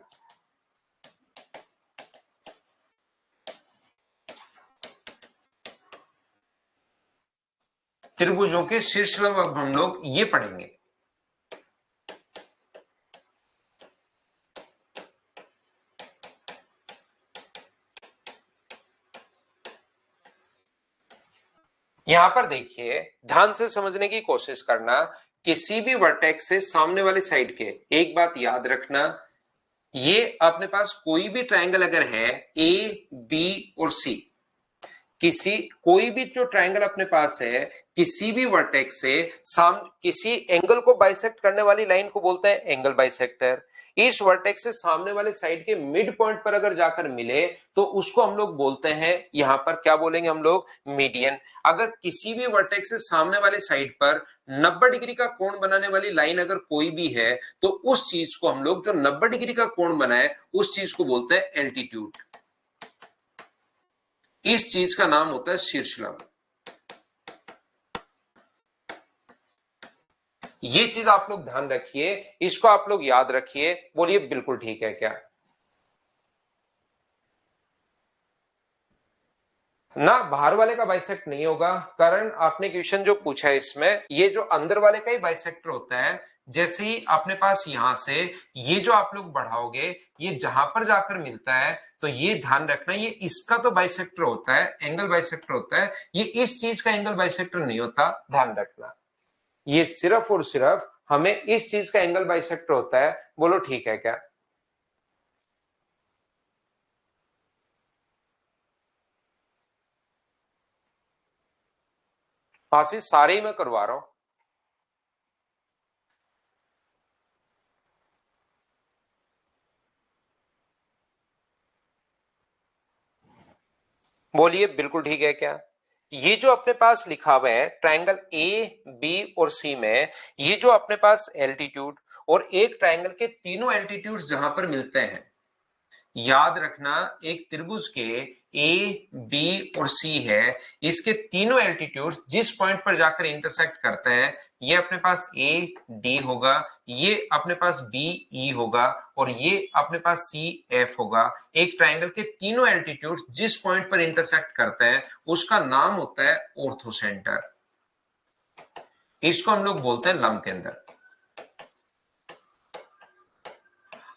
त्रिभुजों के शीर्ष लंब अब हम लोग ये पढ़ेंगे। यहां पर देखिए ध्यान से समझने की कोशिश करना, किसी भी वर्टेक्स से सामने वाली साइड के, एक बात याद रखना, ये अपने पास कोई भी ट्रायंगल अगर है ए बी और सी, किसी कोई भी जो ट्रायंगल अपने पास है, किसी भी वर्टेक्स से किसी एंगल को बाइसेक्ट करने वाली लाइन को बोलते हैं एंगल बाइसेक्टर। इस वर्टेक्स से सामने वाले साइड के मिड पॉइंट पर अगर जाकर मिले तो उसको हम लोग बोलते हैं, यहां पर क्या बोलेंगे हम लोग? मीडियन। अगर किसी भी वर्टेक्स से सामने वाले साइड पर 90 डिग्री का कोण बनाने वाली लाइन अगर कोई भी है, तो उस चीज को हम लोग, जो 90 डिग्री का कोण बनाए, उस चीज को बोलते हैं एल्टीट्यूड। इस चीज का नाम होता है शीर्ष लंब। ये चीज आप लोग ध्यान रखिए, इसको आप लोग याद रखिए। बोलिए बिल्कुल ठीक है क्या? ना, बाहर वाले का बाइसेक्ट नहीं होगा, कारण आपने क्वेश्चन जो पूछा है इसमें, ये जो अंदर वाले का ही बाइसेक्टर होता है। जैसे ही अपने पास यहां से ये जो आप लोग बढ़ाओगे, ये जहां पर जाकर मिलता है, तो ये ध्यान रखना, ये इसका तो बाइसेक्टर होता है, एंगल बाइसेक्टर होता है, ये इस चीज का एंगल बाइसेक्टर नहीं होता, ध्यान रखना। ये सिर्फ और सिर्फ हमें इस चीज का एंगल बाइसेक्टर होता है। बोलो ठीक है क्या? आशीष, सारे ही मैं करवा रहा हूं। बोलिए बिल्कुल ठीक है क्या? ये जो अपने पास लिखा हुआ है ट्रायंगल ए बी और सी में, ये जो अपने पास एल्टीट्यूड और एक ट्रायंगल के तीनों एल्टीट्यूड्स जहां पर मिलते हैं, याद रखना, एक त्रिभुज के ए बी और सी है, इसके तीनों एल्टीट्यूड जिस पॉइंट पर जाकर इंटरसेक्ट करते हैं, ये अपने पास ए डी होगा, ये अपने पास बी ई होगा, और ये अपने पास सी एफ होगा। एक ट्राइंगल के तीनों एल्टीट्यूड जिस पॉइंट पर इंटरसेक्ट करते हैं, उसका नाम होता है ऑर्थोसेंटर। इसको हम लोग बोलते हैं लंब केंद्र।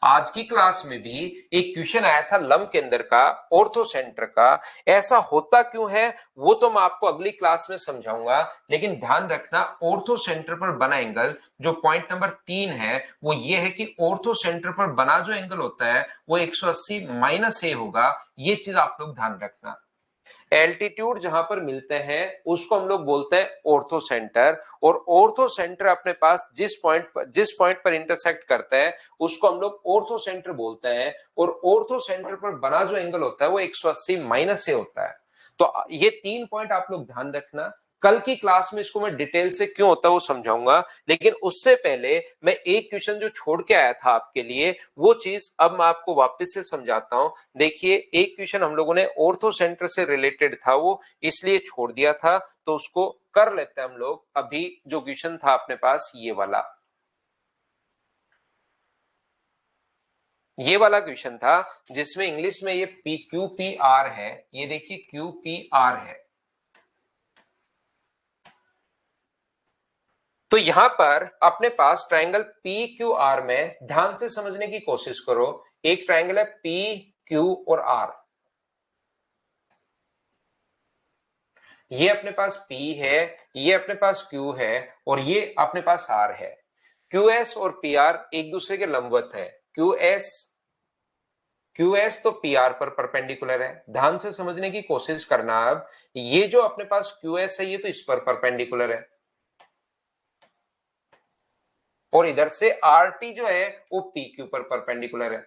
आज की क्लास में भी एक क्वेश्चन आया था लंब केंद्र का, ऑर्थो सेंटर का। ऐसा होता क्यों है वो तो मैं आपको अगली क्लास में समझाऊंगा, लेकिन ध्यान रखना, ऑर्थो सेंटर पर बना एंगल, जो पॉइंट नंबर 3 है, वो ये है कि ऑर्थो सेंटर पर बना जो एंगल होता है वो 180 माइनस ए होगा। ये चीज आप लोग ध्यान रखना। एल्टीट्यूड जहां पर मिलते हैं उसको हम लोग बोलते हैं ऑर्थो सेंटर, और ऑर्थो सेंटर अपने पास जिस पॉइंट पर इंटरसेक्ट करता है उसको हम लोग ऑर्थो सेंटर बोलते हैं। और ऑर्थो सेंटर पर बना जो एंगल होता है वो 180 माइनस से होता है। तो ये 3 पॉइंट आप लोग ध्यान रखना। कल की क्लास में इसको मैं डिटेल से क्यों होता है वो समझाऊंगा, लेकिन उससे पहले मैं एक क्वेश्चन जो छोड़ के आया था आपके लिए, वो चीज अब मैं आपको वापस से समझाता हूं। देखिए, एक क्वेश्चन हम लोगों ने ऑर्थो सेंटर से रिलेटेड था, वो इसलिए छोड़ दिया था, तो उसको कर लेते हैं हम लोग। अभी जो क्वेश्चन था अपने पास ये वाला क्वेश्चन था, जिसमें इंग्लिश में ये पी क्यू पी आर है। ये देखिए क्यू पी आर है। तो यहां पर अपने पास ट्रायंगल पी क्यू आर में ध्यान से समझने की कोशिश करो। एक ट्रायंगल है पी क्यू और आर। ये अपने पास P है, ये अपने पास Q है, और ये अपने पास R है। QS और PR एक दूसरे के लंबवत है। QS तो PR पर परपेंडिकुलर है। ध्यान से समझने की कोशिश करना। अब ये जो अपने पास QS है, ये तो इस पर परपेंडिकुलर है, और इधर से RT जो है वो PQ पर परपेंडिकुलर है।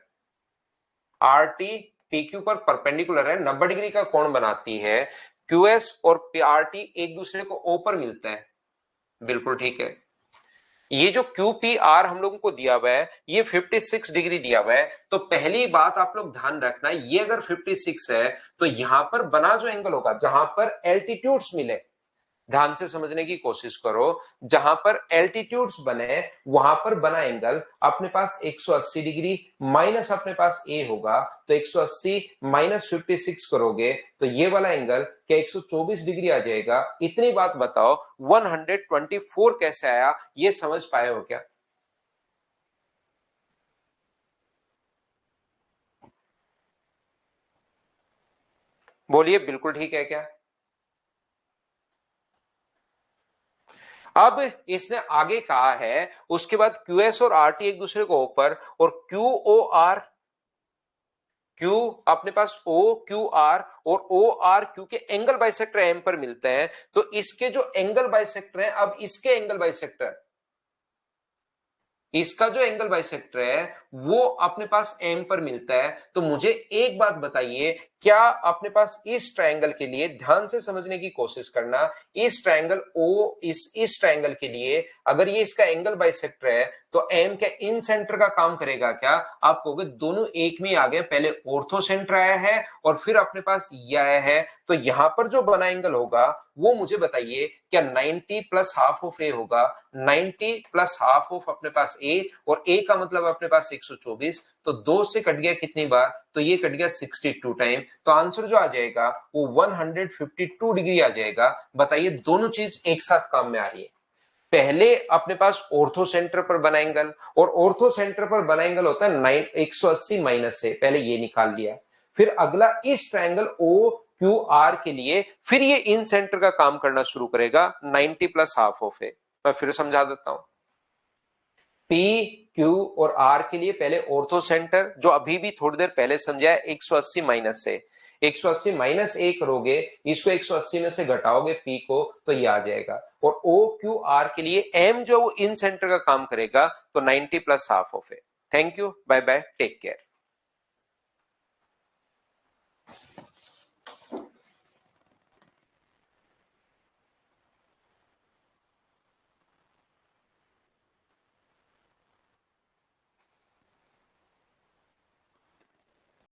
RT PQ पर परपेंडिकुलर है, 90 डिग्री का कोण बनाती है। QS और RT एक दूसरे को O पर मिलता है। बिल्कुल ठीक है। ये जो QPR हम लोगों को दिया हुआ है, ये 56 डिग्री दिया हुआ है। तो पहली बात आप लोग ध्यान रखना, ये अगर 56 है तो यहां पर बना जो एंगल होगा, जहां पर एल्टीट्यूड्स मिले, ध्यान से समझने की कोशिश करो, जहां पर एल्टीट्यूड्स बने वहां पर बना एंगल अपने पास 180 डिग्री माइनस अपने पास ए होगा। तो 180 माइनस 56 करोगे तो ये वाला एंगल क्या 124 डिग्री आ जाएगा। इतनी बात बताओ, 124 कैसे आया, ये समझ पाए हो क्या? बोलिए बिल्कुल ठीक है क्या? अब इसने आगे कहा है, उसके बाद QS और RT एक दूसरे को ऊपर, और QOR Q अपने पास OQR और ORQ के एंगल बाइसेक्टर M पर मिलते हैं। तो इसके जो एंगल बाइसेक्टर हैं, अब इसके एंगल बाइसेक्टर, इसका जो एंगल बाइसेक्टर है वो अपने पास एम पर मिलता है। तो मुझे एक बात बताइए, क्या अपने पास इस ट्रायंगल के लिए, ध्यान से समझने की कोशिश करना, इस ट्रायंगल ओ इस ट्रायंगल के लिए अगर ये इसका एंगल बाइसेक्टर है तो एम के इन सेंटर का काम करेगा क्या? आप कहोगे दोनों एक में आ गए, पहले ऑर्थो सेंटर आया है और फिर अपने पास ये आया है, तो यहां पर जो बना एंगल होगा वो मुझे बताइए, क्या 90 प्लस हाफ ऑफ ए होगा? 90 प्लस हाफ ऑफ अपने पास ए, और ए का मतलब अपने पास 124, तो 2 से कट गया कितनी बार? तो ये कट गया 62 टाइम। तो आंसर जो आ जाएगा वो 152 डिग्री आ जाएगा। बताइए दोनों चीज एक साथ काम में आ रही है। पहले अपने पास ऑर्थो सेंटर पर बना एंगल, और ऑर्थो सेंटर पर बना एंगल होता है 180 माइनस से, पहले ये निकाल लिया। फिर अगला इस ट्रायंगल ओ क्यू आर के लिए फिर ये इन सेंटर का काम करना शुरू करेगा 90 प्लस हाफ ऑफ ए। मैं फिर समझा देता हूं। पी क्यू और आर के लिए पहले ऑर्थो सेंटर, जो अभी भी थोड़ी देर पहले समझा है, 180 माइनस से, 180 माइनस ए करोगे, इसको 180 में से घटाओगे पी को, तो ये आ जाएगा। और ओ क्यू आर के लिए एम जो इन सेंटर का काम करेगा, तो 90 plus half of A. Thank you, bye bye, take care.